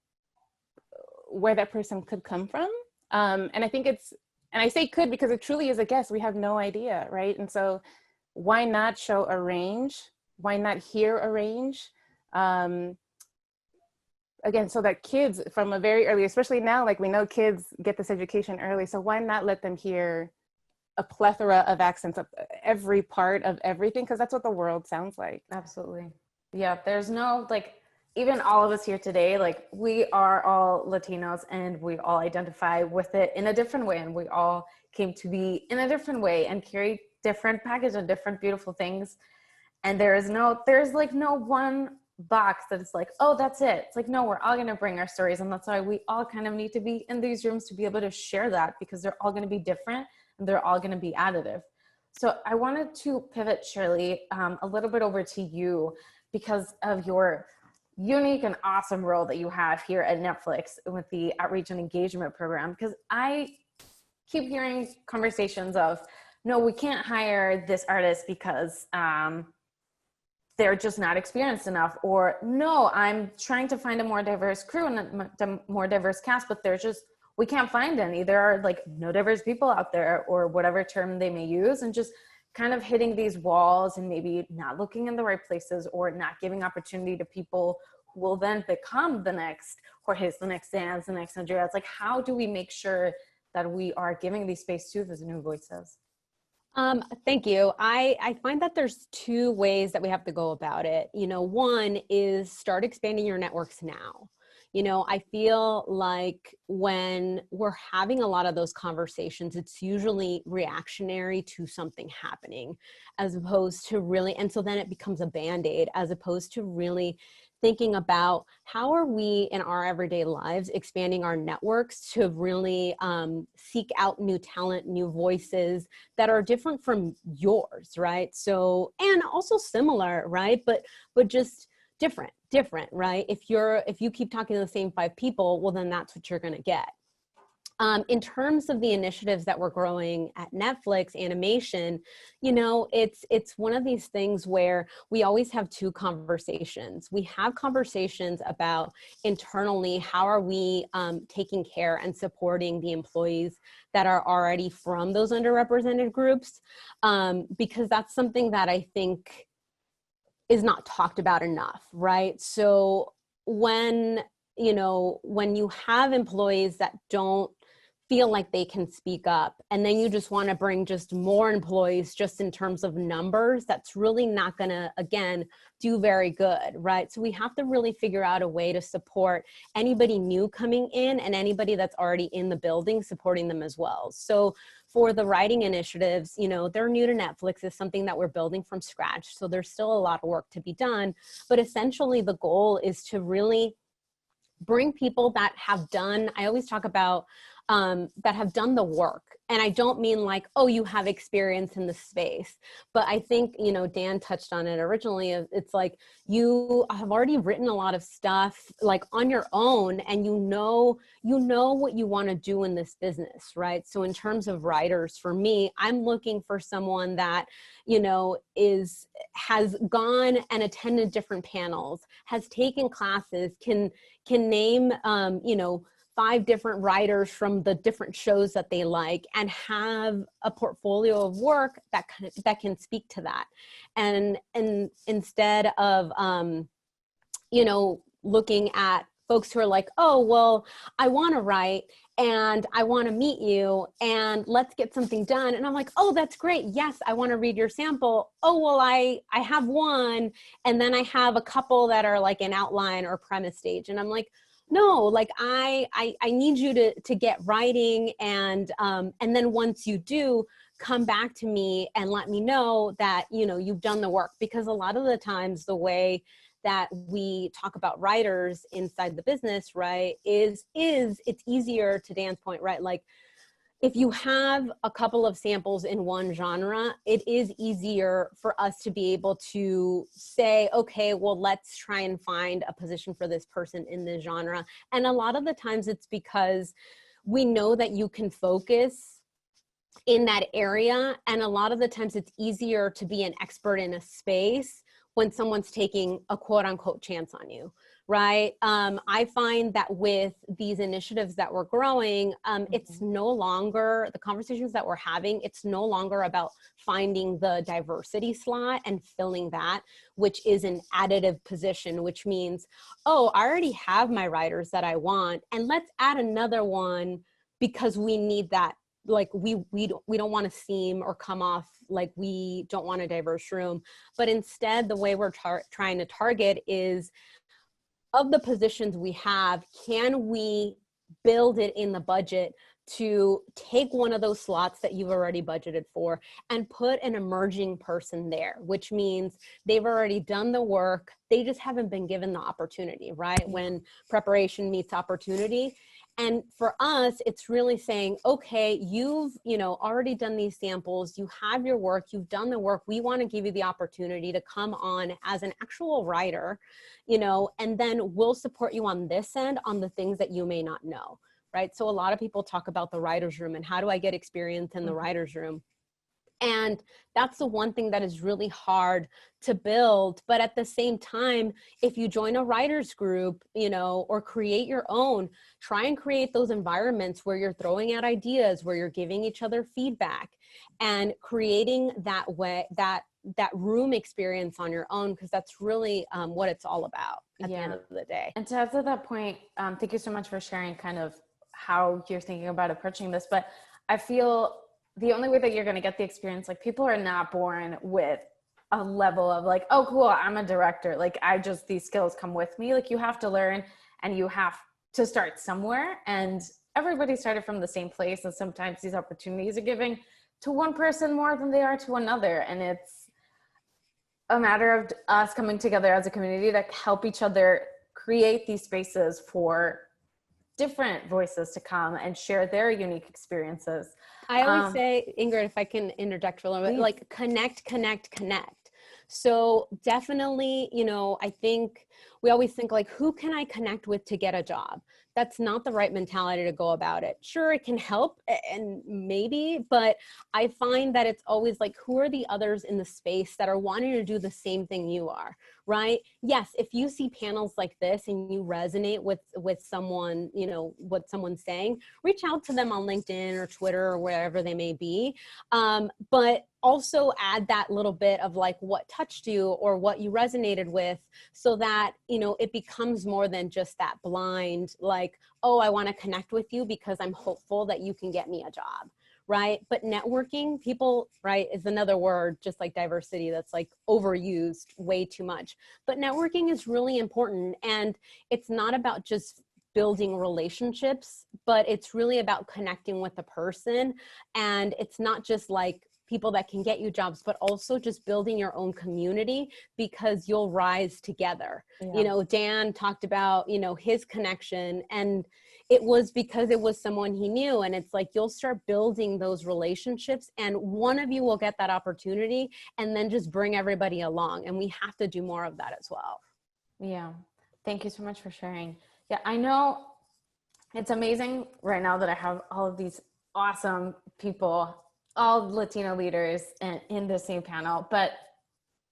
where that person could come from. And I think it's, and I say could because it truly is a guess. We have no idea, right? And so why not show a range? Why not hear a range? Again, so that kids from a very early, especially now, like we know kids get this education early, so why not let them hear a plethora of accents of every part of everything? Because that's what the world sounds like. Absolutely. Yeah, there's no, like, even all of us here today, like, we are all Latinos and we all identify with it in a different way, and we all came to be in a different way and carry different package and different beautiful things. And there's like no one box that it's like, oh, that's it. It's like, no, we're all going to bring our stories. And that's why we all kind of need to be in these rooms to be able to share that, because they're all going to be different and they're all going to be additive. So I wanted to pivot, Shirley, a little bit over to you because of your unique and awesome role that you have here at Netflix with the Outreach and Engagement Program. Because I keep hearing conversations of, no, we can't hire this artist because they're just not experienced enough, or no, I'm trying to find a more diverse crew and a more diverse cast, but we can't find any. There are like no diverse people out there, or whatever term they may use, and just kind of hitting these walls and maybe not looking in the right places, or not giving opportunity to people who will then become the next Jorge's, the next Dan's, the next Andrea. It's like, how do we make sure that we are giving these space to those new voices? Thank you. I find that there's two ways that we have to go about it. You know, one is start expanding your networks now. You know, I feel like when we're having a lot of those conversations, it's usually reactionary to something happening, as opposed to really, and so then it becomes a Band-Aid, as opposed to really thinking about how are we in our everyday lives expanding our networks to really seek out new talent, new voices that are different from yours, right? So, and also similar, right? But just different, right? If you keep talking to the same 5 people, well, then that's what you're gonna get. In terms of the initiatives that we're growing at Netflix animation, you know, it's one of these things where we always have 2 conversations. We have conversations about internally, how are we taking care and supporting the employees that are already from those underrepresented groups, because that's something that I think is not talked about enough, right? So when you have employees that don't feel like they can speak up, and then you just want to bring just more employees just in terms of numbers, that's really not going to, again, do very good, right? So we have to really figure out a way to support anybody new coming in and anybody that's already in the building, supporting them as well. So for the writing initiatives, you know, they're new to Netflix. Is something that we're building from scratch. So there's still a lot of work to be done, but essentially the goal is to really bring people that have done, I always talk about that have done the work. And I don't mean like, oh, you have experience in the space, but I think, you know, Dan touched on it originally. It's like, you have already written a lot of stuff like on your own, and you know what you want to do in this business, right? So in terms of writers, for me, I'm looking for someone that, you know, has gone and attended different panels, has taken classes, can name, you know, 5 different writers from the different shows that they like, and have a portfolio of work that can speak to that. And instead of, you know, looking at folks who are like, oh, well, I want to write and I want to meet you and let's get something done. And I'm like, oh, that's great. Yes, I want to read your sample. Oh, well, I have one. And then I have a couple that are like an outline or premise stage. And I'm like, no, like I need you to get writing. And then once you do, come back to me and let me know that, you know, you've done the work. Because a lot of the times the way that we talk about writers inside the business, right, is it's easier, to Dan's point, right? Like if you have a couple of samples in one genre, it is easier for us to be able to say, okay, well, let's try and find a position for this person in this genre. And a lot of the times it's because we know that you can focus in that area. And a lot of the times it's easier to be an expert in a space when someone's taking a quote unquote chance on you, right? I find that with these initiatives that we're growing, it's no longer, the conversations that we're having, it's no longer about finding the diversity slot and filling that, which is an additive position, which means, oh, I already have my writers that I want, and let's add another one because we need that. Like we don't want to seem or come off like we don't want a diverse room, but instead the way we're trying to target is, of the positions we have, can we build it in the budget to take one of those slots that you've already budgeted for and put an emerging person there, which means they've already done the work, they just haven't been given the opportunity, right? When preparation meets opportunity. And for us, it's really saying, okay, you've, you know, already done these samples, you have your work, you've done the work. We want to give you the opportunity to come on as an actual writer, you know, and then we'll support you on this end on the things that you may not know, right? So a lot of people talk about the writer's room and how do I get experience in the writer's room? And that's the one thing that is really hard to build. But at the same time, if you join a writer's group, you know, or create your own, try and create those environments where you're throwing out ideas, where you're giving each other feedback and creating that way, that room experience on your own, because that's really what it's all about at the end of the day. And to add to that point, thank you so much for sharing kind of how you're thinking about approaching this. But I feel the only way that you're going to get the experience, like people are not born with a level of like, oh, cool, I'm a director. Like these skills come with me. Like you have to learn and you have to start somewhere, and everybody started from the same place. And sometimes these opportunities are giving to one person more than they are to another. And it's a matter of us coming together as a community to help each other create these spaces for different voices to come and share their unique experiences. I always say, Ingrid, if I can interject for a little bit, like connect. So definitely, you know, I think we always think like, who can I connect with to get a job? That's not the right mentality to go about it. Sure, it can help and maybe, but I find that it's always like, who are the others in the space that are wanting to do the same thing you are, right? Yes, if you see panels like this and you resonate with someone, you know, what someone's saying, reach out to them on LinkedIn or Twitter or wherever they may be. But also add that little bit of like what touched you or what you resonated with, so that, you know, it becomes more than just that blind, like, oh, I want to connect with you because I'm hopeful that you can get me a job, right? But networking, people, right, is another word, just like diversity, that's like overused way too much. But networking is really important. And it's not about just building relationships, but it's really about connecting with the person. And it's not just like people that can get you jobs, but also just building your own community, because you'll rise together. Yeah. You know, Dan talked about, you know, his connection, and it was because it was someone he knew. And it's like, you'll start building those relationships and one of you will get that opportunity and then just bring everybody along. And we have to do more of that as well. Yeah. Thank you so much for sharing. Yeah, I know it's amazing right now that I have all of these awesome people, all Latino leaders in the same panel, but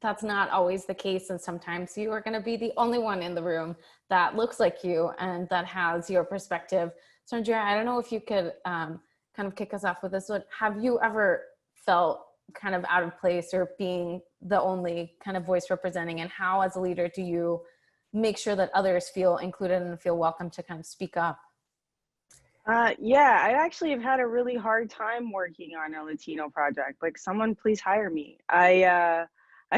that's not always the case. And sometimes you are going to be the only one in the room that looks like you and that has your perspective. So Andrea, I don't know if you could kind of kick us off with this one. Have you ever felt kind of out of place or being the only kind of voice representing, and how as a leader do you make sure that others feel included and feel welcome to kind of speak up? Yeah, I actually have had a really hard time working on a Latino project. Like, someone please hire me. I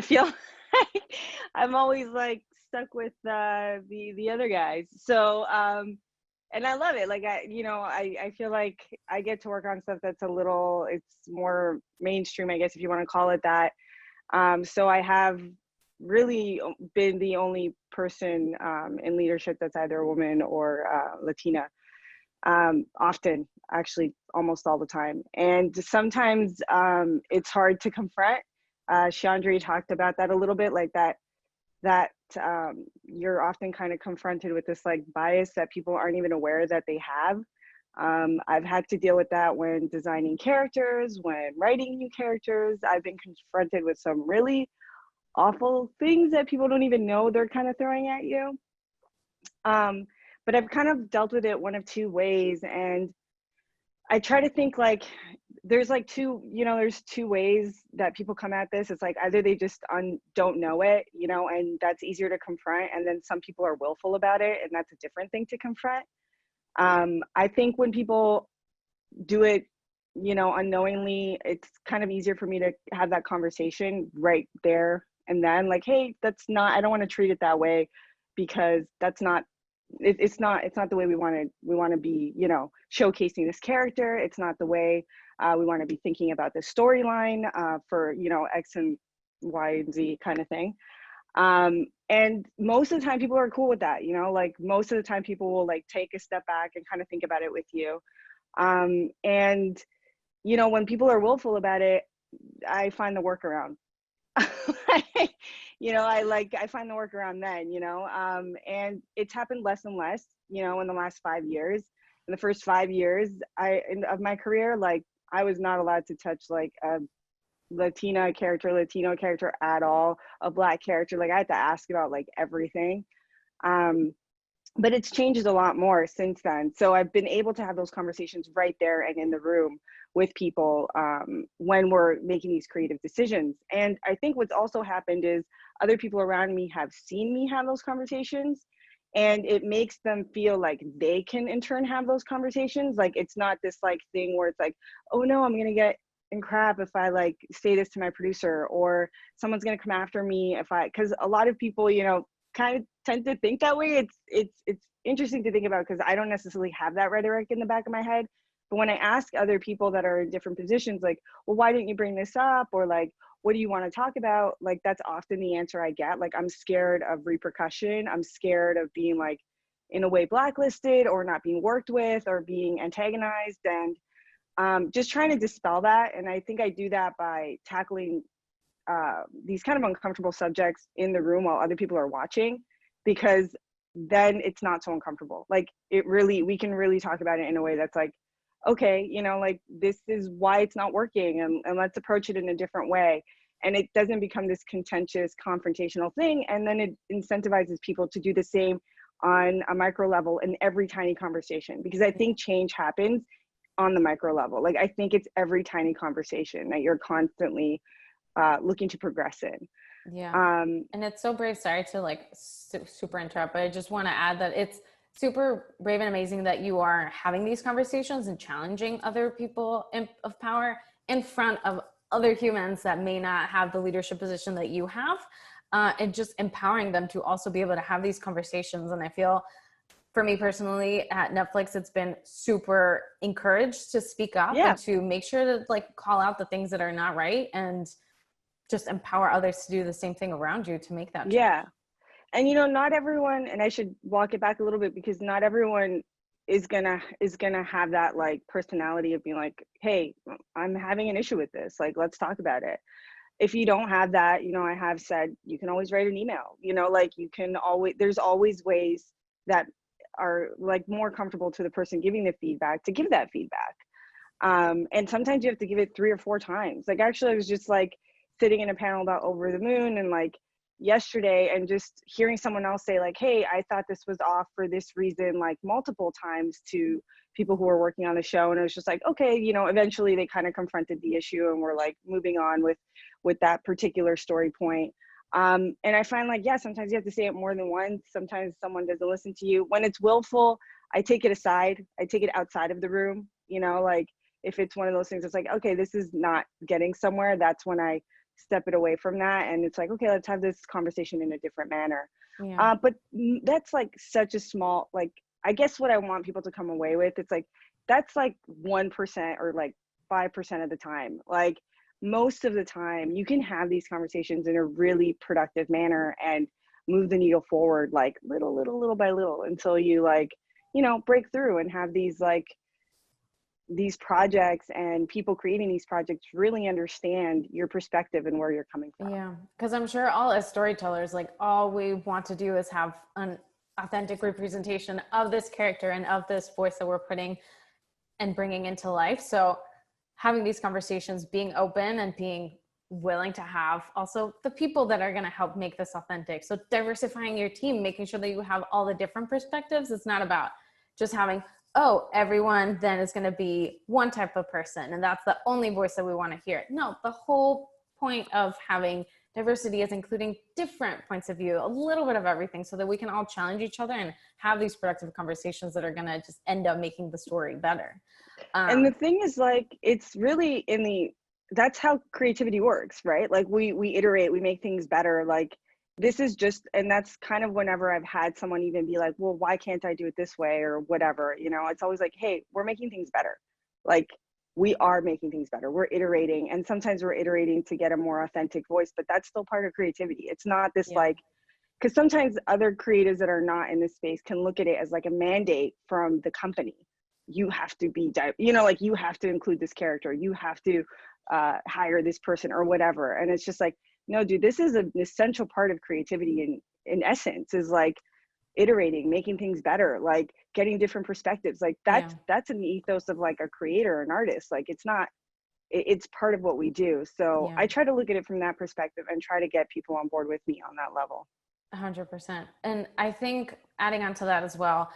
feel like I'm always like stuck with the other guys. So and I love it. Like, I feel like I get to work on stuff that's it's more mainstream, I guess, if you want to call it that. So I have really been the only person in leadership that's either a woman or Latina. Often, actually, almost all the time. And sometimes it's hard to confront. Chandra talked about that a little bit, like that you're often kind of confronted with this like bias that people aren't even aware that they have. I've had to deal with that when designing characters, when writing new characters. I've been confronted with some really awful things that people don't even know they're kind of throwing at you. But I've kind of dealt with it one of two ways. And I try to think like there's like there's two ways that people come at this. It's like either they just don't know it, and that's easier to confront. And then some people are willful about it, and that's a different thing to confront. I think when people do it, unknowingly, it's kind of easier for me to have that conversation right there and then, like, hey, I don't want to treat it that way, because that's not, it's not the way we want to be, showcasing this character. It's not the way we want to be thinking about this storyline for, X and Y and Z kind of thing. And most of the time people are cool with that, like most of the time people will like take a step back and kind of think about it with you. And, when people are willful about it, I find the workaround. I find the workaround then, and it's happened less and less, in the last 5 years. In the first 5 years of my career, like I was not allowed to touch like a Latino character at all, a Black character. Like I had to ask about like everything. But it's changed a lot more since then. So I've been able to have those conversations right there and in the room with people when we're making these creative decisions. And I think what's also happened is other people around me have seen me have those conversations, and it makes them feel like they can in turn have those conversations. Like it's not this like thing where it's like, oh no, I'm gonna get in crap if I like say this to my producer, or someone's gonna come after me because a lot of people, kind of tend to think that way. It's interesting to think about, because I don't necessarily have that rhetoric in the back of my head. But when I ask other people that are in different positions, like, well, why didn't you bring this up? Or like, what do you want to talk about? Like, that's often the answer I get. Like, I'm scared of repercussion. I'm scared of being like, in a way, blacklisted or not being worked with or being antagonized. And just trying to dispel that. And I think I do that by tackling these kind of uncomfortable subjects in the room while other people are watching, because then it's not so uncomfortable. Like we can really talk about it in a way that's like, okay, like this is why it's not working, and let's approach it in a different way. And it doesn't become this contentious, confrontational thing. And then it incentivizes people to do the same on a micro level in every tiny conversation, because I think change happens on the micro level. Like I think it's every tiny conversation that you're constantly looking to progress in. Yeah. And it's so brave. Sorry to like super interrupt, but I just want to add that it's super brave and amazing that you are having these conversations and challenging other people of power in front of other humans that may not have the leadership position that you have, and just empowering them to also be able to have these conversations. And I feel, for me personally at Netflix, it's been super encouraged to speak up and to make sure to like call out the things that are not right, and just empower others to do the same thing around you to make that change. Yeah. And not everyone, and I should walk it back a little bit, because not everyone is gonna have that like personality of being like, hey, I'm having an issue with this, like let's talk about it. If you don't have that, I have said you can always write an email, like there's always ways that are like more comfortable to the person giving the feedback to give that feedback. And sometimes you have to give it 3 or 4 times. Like actually I was just like sitting in a panel about Over the Moon and like yesterday, and just hearing someone else say like, hey, I thought this was off for this reason, like multiple times to people who were working on the show. And it was just like, okay, eventually they kind of confronted the issue and were like moving on with that particular story point. And I find like, yeah, sometimes you have to say it more than once. Sometimes someone doesn't listen to you. When it's willful, I take it aside. I take it outside of the room, you know, like if it's one of those things, it's like, okay, this is not getting somewhere. That's when I step it away from that. And it's like, okay, let's have this conversation in a different manner. Yeah. But that's like such a small, like, I guess what I want people to come away with, it's like, that's like 1% or like 5% of the time. Like most of the time you can have these conversations in a really productive manner and move the needle forward, like little by little, until you like, you know, break through and have these like these projects, and people creating these projects really understand your perspective and where you're coming from. Yeah, because I'm sure all as storytellers, like all we want to do is have an authentic representation of this character and of this voice that we're putting and bringing into life. So having these conversations, being open and being willing to have also the people that are going to help make this authentic. So diversifying your team, making sure that you have all the different perspectives. It's not about just having, oh, everyone then is going to be one type of person and that's the only voice that we want to hear. No, the whole point of having diversity is including different points of view, a little bit of everything, so that we can all challenge each other and have these productive conversations that are going to just end up making the story better. And the thing is, like, it's really that's how creativity works, right? Like we iterate, we make things better. Like this is just, and that's kind of whenever I've had someone even be like, well, why can't I do it this way or whatever, you know, it's always like, hey, we're making things better. Like we are making things better. We're iterating, and sometimes we're iterating to get a more authentic voice, but that's still part of creativity. It's not this like, because sometimes other creatives that are not in this space can look at it as like a mandate from the company. You have to be, you know, like you have to include this character. You have to hire this person or whatever. And it's just like, no, dude, this is an essential part of creativity in essence, is like iterating, making things better, like getting different perspectives. Like that's an ethos of like a creator, an artist. Like it's not, it's part of what we do. So I try to look at it from that perspective and try to get people on board with me on that level. 100%. And I think adding on to that as well,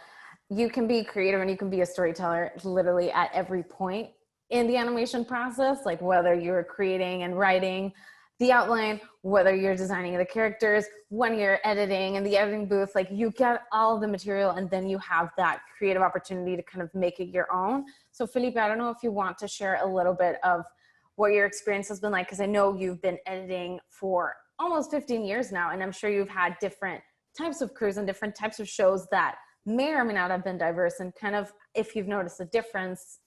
you can be creative and you can be a storyteller literally at every point in the animation process, like whether you're creating and writing the outline, whether you're designing the characters, when you're editing in the editing booth, like you get all of the material and then you have that creative opportunity to kind of make it your own. So Felipe, I don't know if you want to share a little bit of what your experience has been like, because I know you've been editing for almost 15 years now, and I'm sure you've had different types of crews and different types of shows that may or may not have been diverse, and kind of if you've noticed a difference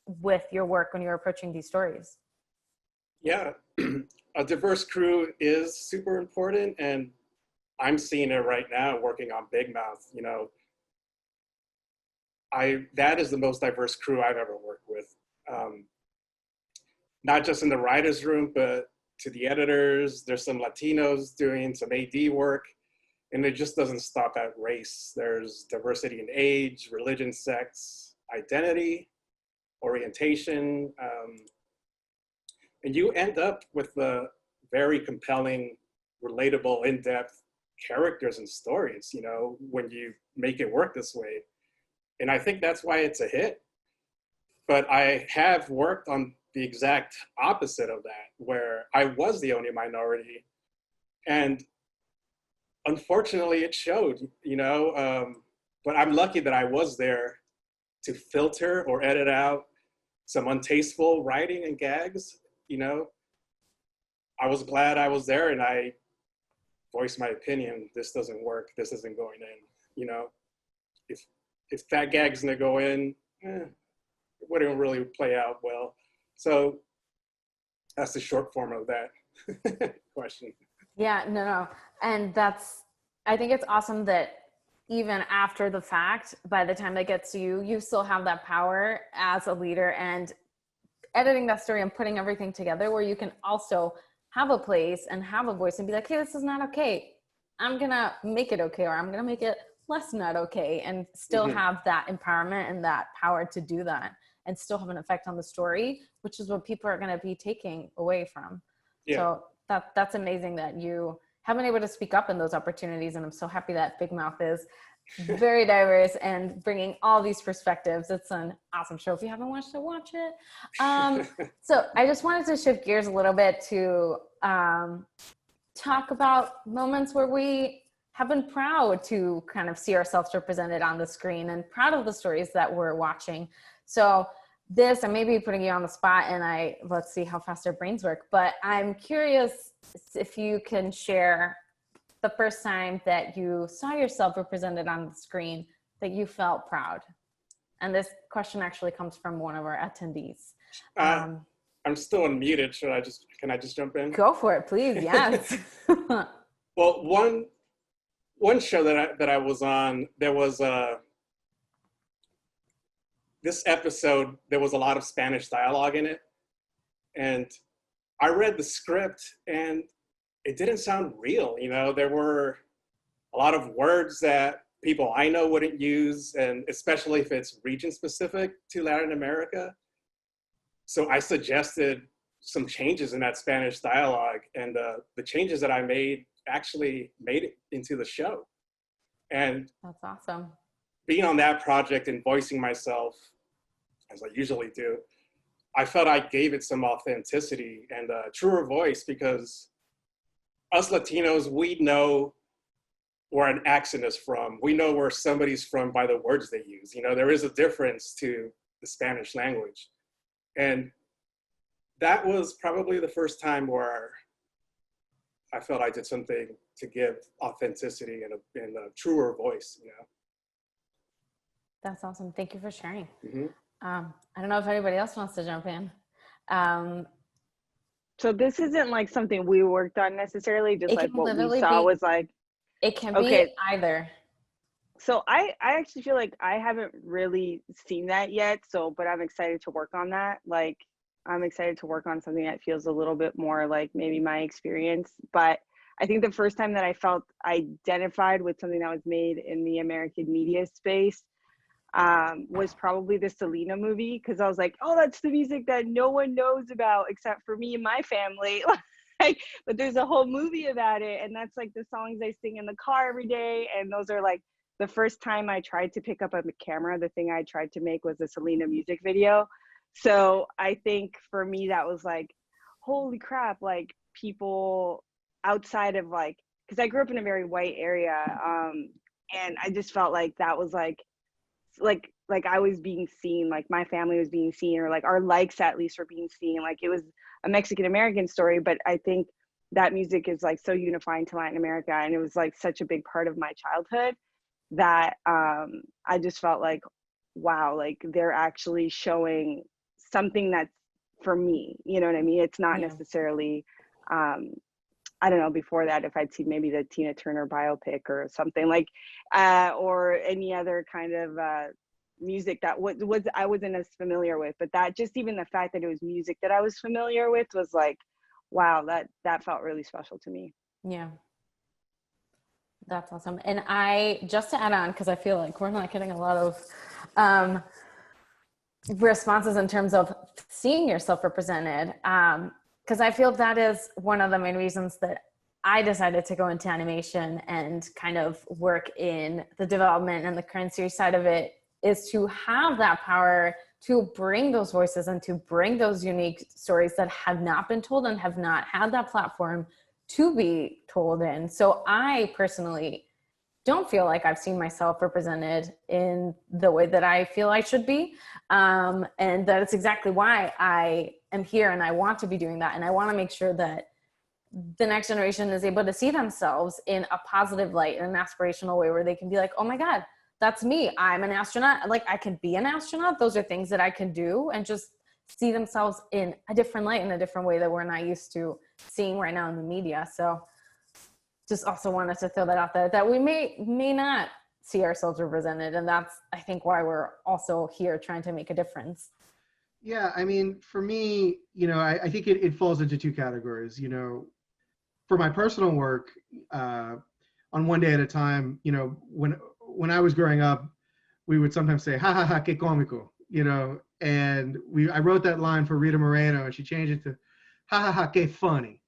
with your work when you're approaching these stories. Yeah, a diverse crew is super important, and I'm seeing it right now working on Big Mouth. You know, that is the most diverse crew I've ever worked with. Not just in the writer's room, but to the editors. There's some Latinos doing some AD work. And it just doesn't stop at race. There's diversity in age, religion, sex, identity, orientation. And you end up with the very compelling, relatable, in-depth characters and stories, you know, when you make it work this way. And I think that's why it's a hit. But I have worked on the exact opposite of that, where I was the only minority. And unfortunately, it showed, you know, but I'm lucky that I was there to filter or edit out some untasteful writing and gags, you know. I was glad I was there and I voiced my opinion. This doesn't work. This isn't going in, you know. If that gag's gonna go in, it wouldn't really play out well. So that's the short form of that question. Yeah, no. And I think it's awesome that even after the fact, by the time that gets to you, you still have that power as a leader and editing that story and putting everything together where you can also have a place and have a voice and be like, hey, this is not okay. I'm gonna make it okay, or I'm gonna make it less not okay, and still have that empowerment and that power to do that and still have an effect on the story, which is what people are gonna be taking away from. Yeah. So that's amazing that you have been able to speak up in those opportunities. And I'm so happy that Big Mouth is very diverse and bringing all these perspectives. It's an awesome show. If you haven't watched it, watch it. So I just wanted to shift gears a little bit to talk about moments where we have been proud to kind of see ourselves represented on the screen and proud of the stories that we're watching. So this, I may be putting you on the spot, and let's see how fast our brains work, but I'm curious if you can share the first time that you saw yourself represented on the screen that you felt proud. And this question actually comes from one of our attendees. I'm still unmuted. Can I just jump in? Go for it, please. Yes. Well, one show that I was on, there was this episode, there was a lot of Spanish dialogue in it. And I read the script and it didn't sound real. You know, there were a lot of words that people I know wouldn't use, and especially if it's region specific to Latin America. So I suggested some changes in that Spanish dialogue, and the changes that I made actually made it into the show. And that's awesome. Being on that project and voicing myself, as I usually do, I felt I gave it some authenticity and a truer voice, because us Latinos, we know where an accent is from. We know where somebody's from by the words they use. You know, there is a difference to the Spanish language. And that was probably the first time where I felt I did something to give authenticity and a truer voice, you know. That's awesome. Thank you for sharing. Mm-hmm. I don't know if anybody else wants to jump in. So this isn't like something we worked on necessarily, just like what we saw was like. It can be either. So I actually feel like I haven't really seen that yet. But I'm excited to work on that. Like, I'm excited to work on something that feels a little bit more like maybe my experience. But I think the first time that I felt identified with something that was made in the American media space was probably the Selena movie, because I was like, oh, that's the music that no one knows about except for me and my family. But there's a whole movie about it, and that's like the songs I sing in the car every day. And those are like the first time I tried to pick up a camera, the thing I tried to make was a Selena music video. So I think for me that was like, holy crap, like people outside of like, because I grew up in a very white area, and I just felt like that was like I was being seen, like my family was being seen, or like our likes at least were being seen. Like it was a Mexican American story, but I think that music is like so unifying to Latin America, and it was like such a big part of my childhood that I just felt like, wow, like they're actually showing something that's for me, you know what I mean? It's not necessarily I don't know, before that, if I'd seen maybe the Tina Turner biopic or something like, or any other kind of music that I wasn't as familiar with, but that just even the fact that it was music that I was familiar with was like, wow, that felt really special to me. Yeah. That's awesome. And just to add on, because I feel like we're not getting a lot of responses in terms of seeing yourself represented. Because I feel that is one of the main reasons that I decided to go into animation and kind of work in the development and the current series side of it, is to have that power to bring those voices and to bring those unique stories that have not been told and have not had that platform to be told in. So I personally don't feel like I've seen myself represented in the way that I feel I should be. And that's exactly why I am here, and I want to be doing that. And I want to make sure that the next generation is able to see themselves in a positive light, in an aspirational way, where they can be like, oh my God, that's me. I'm an astronaut. Like, I can be an astronaut. Those are things that I can do, and just see themselves in a different light, in a different way that we're not used to seeing right now in the media. So just also wanted to throw that out there, that we may not see ourselves represented. And that's, I think, why we're also here trying to make a difference. Yeah, I mean, for me, you know, I think it falls into two categories. You know, for my personal work, on One Day at a Time, you know, when I was growing up, we would sometimes say, ha ha ha, que cómico, you know, and I wrote that line for Rita Moreno, and she changed it to, ha ha ha, que funny.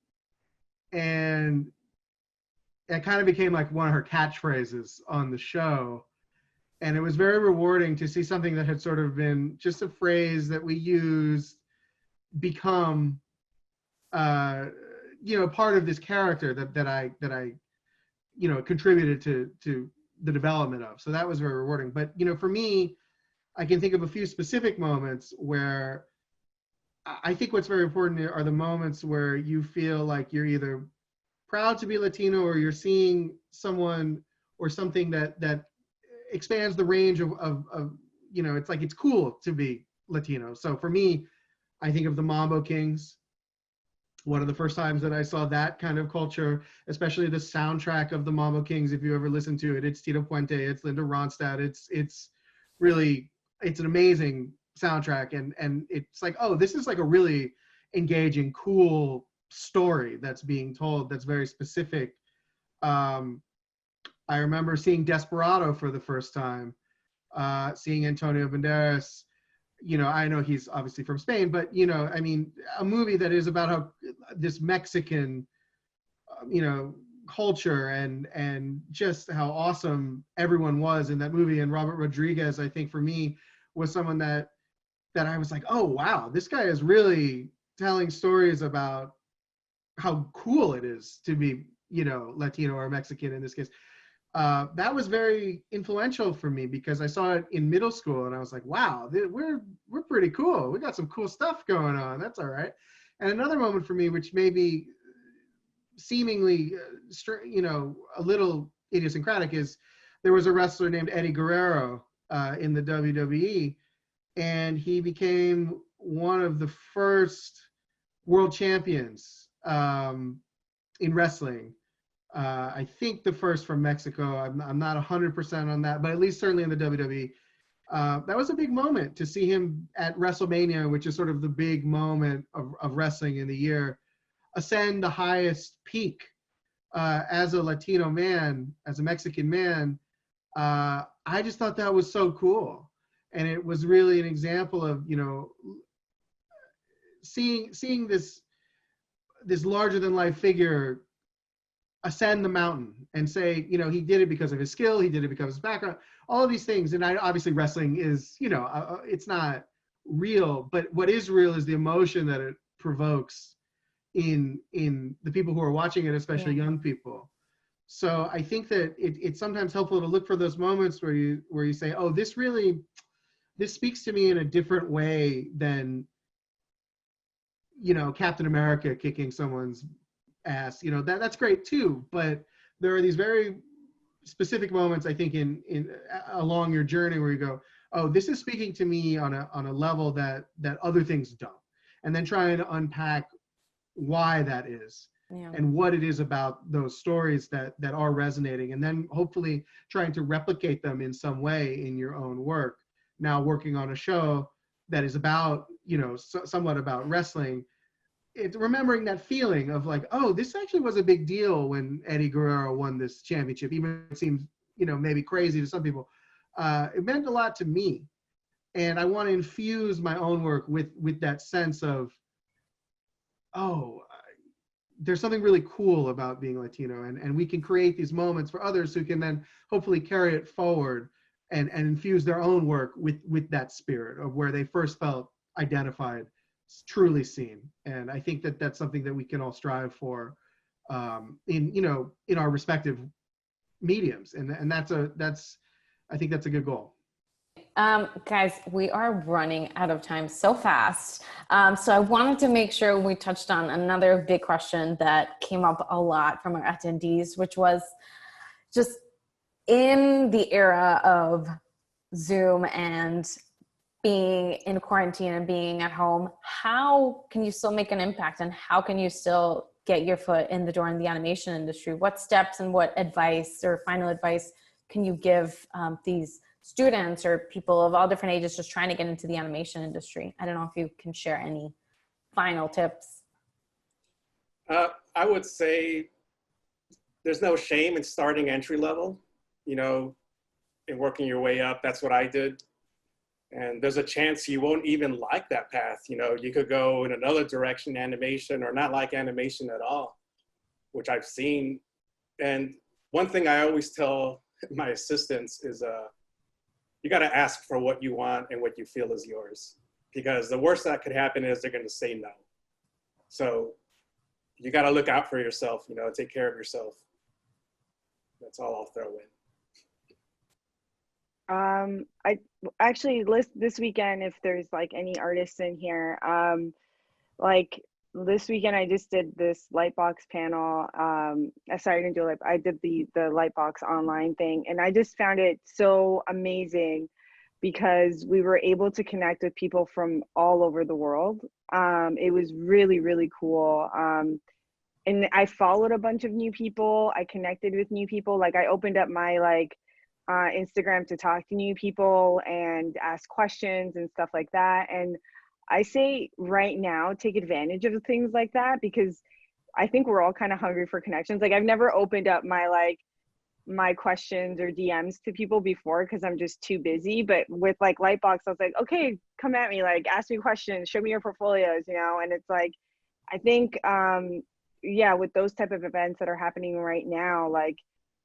And it kind of became like one of her catchphrases on the show. And it was very rewarding to see something that had sort of been just a phrase that we used become, part of this character that I contributed to the development of. So that was very rewarding. But for me, I can think of a few specific moments where I think what's very important are the moments where you feel like you're either proud to be Latino or you're seeing someone or something that expands the range of it's like it's cool to be Latino. So for me, I think of the Mambo Kings. One of the first times that I saw that kind of culture, especially the soundtrack of the Mambo Kings, if you ever listen to it, it's Tito Puente, it's Linda Ronstadt, it's really, it's an amazing soundtrack, and it's like, oh, this is like a really engaging, cool story that's being told that's very specific. I remember seeing Desperado for the first time, seeing Antonio Banderas. I know he's obviously from Spain, but I mean, a movie that is about how this Mexican, culture and just how awesome everyone was in that movie. And Robert Rodriguez, I think for me, was someone that I was like, oh wow, this guy is really telling stories about how cool it is to be, Latino or Mexican in this case. That was very influential for me because I saw it in middle school and I was like, wow, we're pretty cool. We got some cool stuff going on. That's all right. And another moment for me, which may be seemingly, a little idiosyncratic, is there was a wrestler named Eddie Guerrero in the WWE, and he became one of the first world champions in wrestling. I think the first from Mexico. I'm not 100% on that, but at least certainly in the WWE. That was a big moment to see him at WrestleMania, which is sort of the big moment of wrestling in the year, ascend the highest peak as a Latino man, as a Mexican man. I just thought that was so cool. And it was really an example of, seeing this larger than life figure ascend the mountain and say, he did it because of his skill, he did it because of his background, all of these things. And obviously wrestling is, it's not real, but what is real is the emotion that it provokes in the people who are watching it, especially young people. So I think that it's sometimes helpful to look for those moments where you say, oh, this speaks to me in a different way than, Captain America kicking someone's ass. That's great too, but there are these very specific moments, I think, in along your journey where you go, oh, this is speaking to me on a level that other things don't, and then trying to unpack why that is. Yeah. And what it is about those stories that are resonating, and then hopefully trying to replicate them in some way in your own work. Now working on a show that is about, somewhat about wrestling, it's remembering that feeling of like, oh, this actually was a big deal when Eddie Guerrero won this championship, even if it seems, maybe crazy to some people. It meant a lot to me. And I want to infuse my own work with that sense of, oh, there's something really cool about being Latino, and we can create these moments for others who can then hopefully carry it forward and infuse their own work with that spirit of where they first felt identified, truly seen. And I think that that's something that we can all strive for in our respective mediums. And I think that's a good goal. Guys, we are running out of time so fast. So I wanted to make sure we touched on another big question that came up a lot from our attendees, which was just in the era of Zoom and being in quarantine and being at home, how can you still make an impact, and how can you still get your foot in the door in the animation industry? What steps and what advice or final advice can you give these students or people of all different ages just trying to get into the animation industry? I don't know if you can share any final tips. I would say there's no shame in starting entry level, and working your way up. That's what I did. And there's a chance you won't even like that path. You could go in another direction, animation, or not like animation at all, which I've seen. And one thing I always tell my assistants is you got to ask for what you want and what you feel is yours, because the worst that could happen is they're going to say no. So you got to look out for yourself, you know, take care of yourself. That's all I'll throw in. I actually this weekend, if there's like any artists in here, like this weekend I just did this Lightbox panel. Sorry, I didn't do I did the Lightbox online thing, and I just found it so amazing because we were able to connect with people from all over the world. It was really, really cool. And I followed a bunch of new people. I connected with new people. Like I opened up my Instagram to talk to new people and ask questions and stuff like that. And I say right now, take advantage of things like that, because I think we're all kind of hungry for connections. Like I've never opened up my questions or DMs to people before because I'm just too busy. But with like Lightbox, I was like, okay, come at me, like ask me questions, show me your portfolios, you know? And it's like, I think, yeah, with those type of events that are happening right now, like,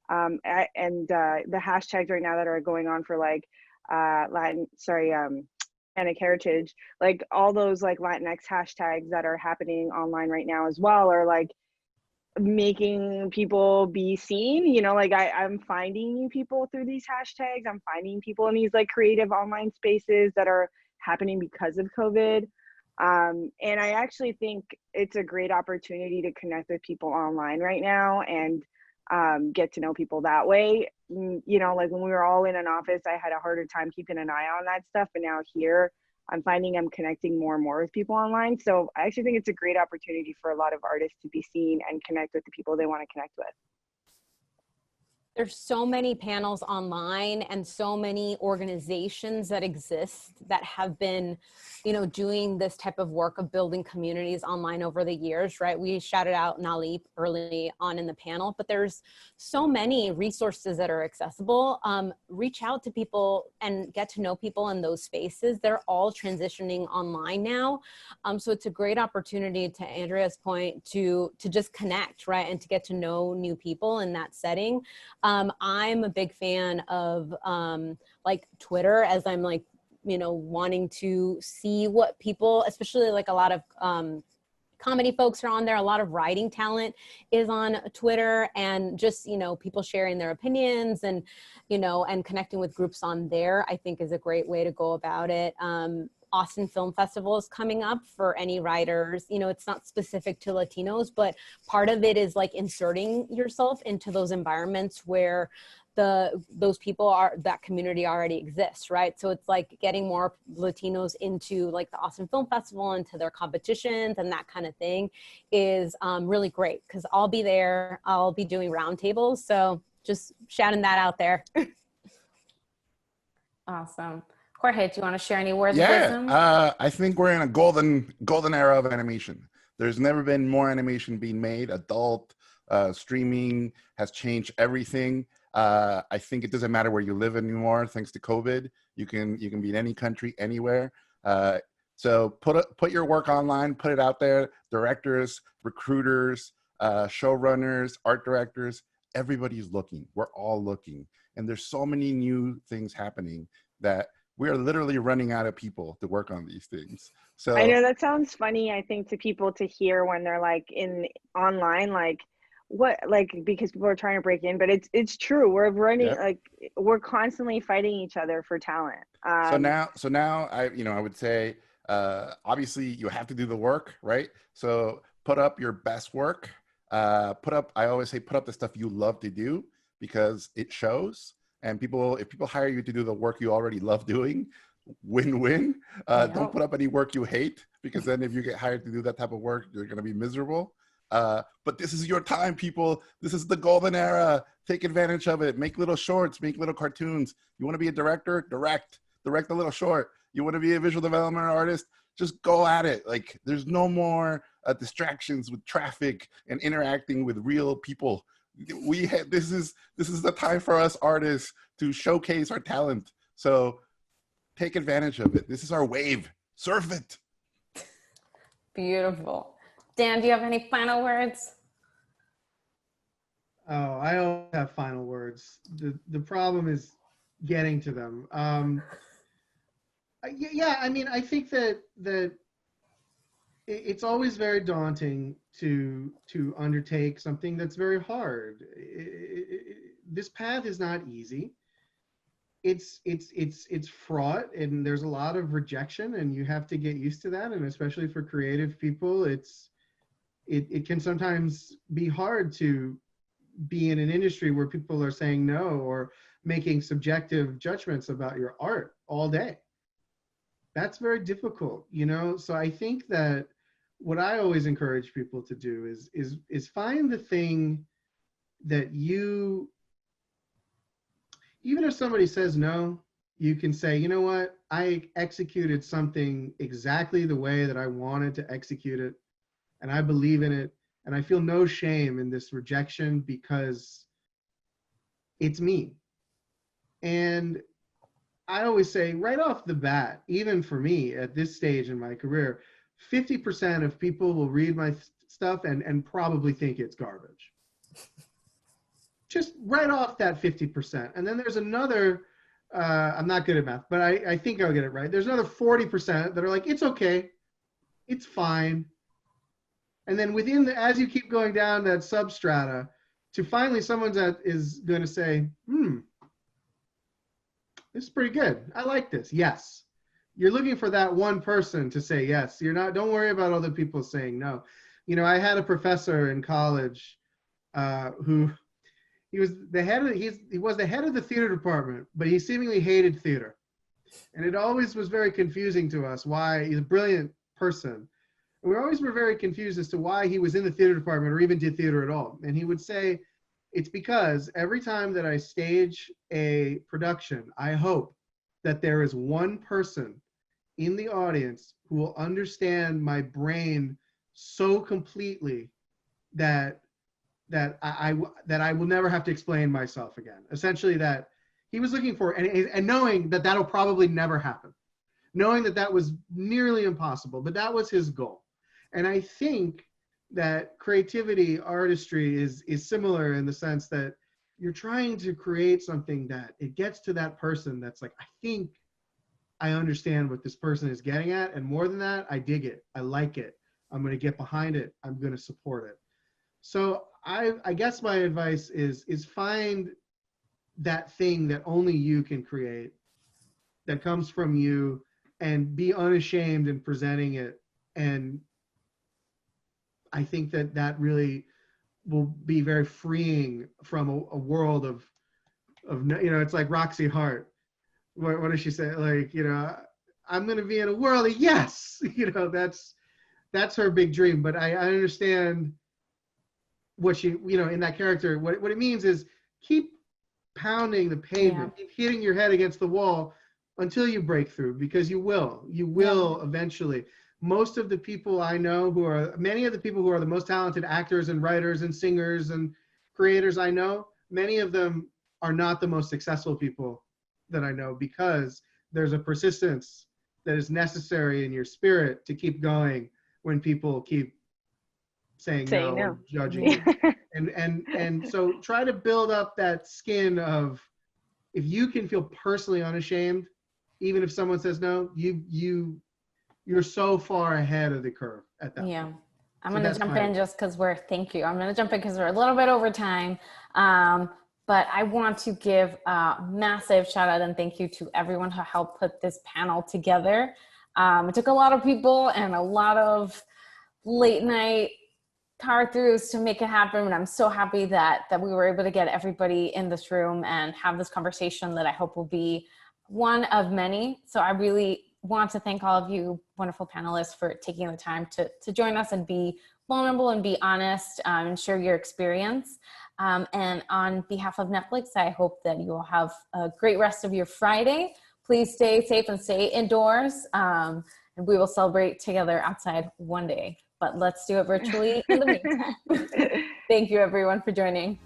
the hashtags right now that are going on for like Hispanic heritage, like all those like Latinx hashtags that are happening online right now as well are like making people be seen, you know, like I'm finding new people through these hashtags. I'm finding people in these like creative online spaces that are happening because of COVID. And I actually think it's a great opportunity to connect with people online right now and get to know people that way. You know, like when we were all in an office, I had a harder time keeping an eye on that stuff. But now here, I'm finding I'm connecting more and more with people online. So I actually think it's a great opportunity for a lot of artists to be seen and connect with the people they want to connect with. There's so many panels online and so many organizations that exist that have been, you know, doing this type of work of building communities online over the years, right? We shouted out Nalip early on in the panel, but there's so many resources that are accessible. Reach out to people and get to know people in those spaces. They're all transitioning online now. So it's a great opportunity, to Andrea's point, to just connect, right? And to get to know new people in that setting. I'm a big fan of like Twitter, as I'm like, you know, wanting to see what people, especially like a lot of comedy folks are on there. A lot of writing talent is on Twitter, and just, you know, people sharing their opinions and, you know, and connecting with groups on there, I think is a great way to go about it. Austin Film Festival is coming up for any writers. You know, it's not specific to Latinos, but part of it is like inserting yourself into those environments where those people that community already exists, right? So it's like getting more Latinos into like the Austin Film Festival, into their competitions and that kind of thing is really great, because I'll be there. I'll be doing roundtables. So just shouting that out there. Awesome. Jorge, do you want to share any words of Yeah, wisdom? I think we're in a golden era of animation. There's never been more animation being made. Adult streaming has changed everything. I think it doesn't matter where you live anymore, thanks to COVID. You can be in any country, anywhere. So put your work online, put it out there. Directors, recruiters, showrunners, art directors, everybody's looking. We're all looking, and there's so many new things happening that we are literally running out of people to work on these things. So I know that sounds funny, I think, to people to hear when they're like in online, like what, like, because people are trying to break in, but it's true. We're running, Yep. like we're constantly fighting each other for talent. So now I would say, obviously you have to do the work, right? So put up your best work. I always say, put up the stuff you love to do, because it shows. And if people hire you to do the work you already love doing, win-win. Don't put up any work you hate, because then if you get hired to do that type of work, you're going to be miserable. But this is your time, people. This is the golden era. Take advantage of it. Make little shorts, make little cartoons. You want to be a director? Direct a little short. You want to be a visual development artist? Just go at it. Like, there's no more distractions with traffic and interacting with real people. This is the time for us artists to showcase our talent. So take advantage of it. This is our wave. Surf it. Beautiful. Dan, do you have any final words? Oh, I don't have final words. The problem is getting to them. Yeah, I mean, I think that it's always very daunting to undertake something that's very hard. This path is not easy. It's fraught, and there's a lot of rejection, and you have to get used to that. And especially for creative people, it can sometimes be hard to be in an industry where people are saying no or making subjective judgments about your art all day. That's very difficult, you know? So I think that what I always encourage people to do is find the thing that you, even if somebody says no, you can say, you know what, I executed something exactly the way that I wanted to execute it, and I believe in it, and I feel no shame in this rejection because it's me. And I always say right off the bat, even for me at this stage in my career, 50% of people will read my stuff and probably think it's garbage. Just right off that 50%. And then there's another, I'm not good at math, but I think I'll get it right. There's another 40% that are like, it's okay, it's fine. And then within as you keep going down that substrata, to finally someone that is going to say, this is pretty good. I like this. Yes. You're looking for that one person to say yes. You're not, don't worry about other people saying no. You know, I had a professor in college who, he was the head of the theater department, but he seemingly hated theater. And it always was very confusing to us why. He's a brilliant person. And we always were very confused as to why he was in the theater department or even did theater at all. And he would say, it's because every time that I stage a production, I hope that there is one person in the audience who will understand my brain so completely that I will never have to explain myself again. Essentially, that he was looking for, and knowing that that'll probably never happen, knowing that that was nearly impossible, but that was his goal. And I think that creativity, artistry is similar in the sense that you're trying to create something that it gets to that person that's like, I think I understand what this person is getting at. And more than that, I dig it. I like it. I'm going to get behind it. I'm going to support it. So I guess my advice is find that thing that only you can create, that comes from you, and be unashamed in presenting it. And I think that really will be very freeing from a world of, you know, it's like Roxy Hart. What does she say? Like, you know, I'm going to be in a world of yes, you know, that's her big dream. But I understand what she, you know, in that character, what it means is keep pounding the pavement, keep hitting your head against the wall until you break through, because you will eventually. Most of the people I know many of the people who are the most talented actors and writers and singers and creators I know, many of them are not the most successful people that I know, because there's a persistence that is necessary in your spirit to keep going when people keep saying no, or judging you. And so try to build up that skin of, if you can feel personally unashamed, even if someone says no, you're so far ahead of the curve at that point. I'm going to jump in just because thank you. I'm going to jump in because we're a little bit over time. But I want to give a massive shout out and thank you to everyone who helped put this panel together. It took a lot of people and a lot of late night power throughs to make it happen. And I'm so happy that we were able to get everybody in this room and have this conversation that I hope will be one of many. So I really want to thank all of you wonderful panelists for taking the time to join us and be vulnerable and be honest and share your experience. And on behalf of Netflix, I hope that you will have a great rest of your Friday. Please stay safe and stay indoors. And we will celebrate together outside one day, but let's do it virtually in the meantime. Thank you everyone for joining.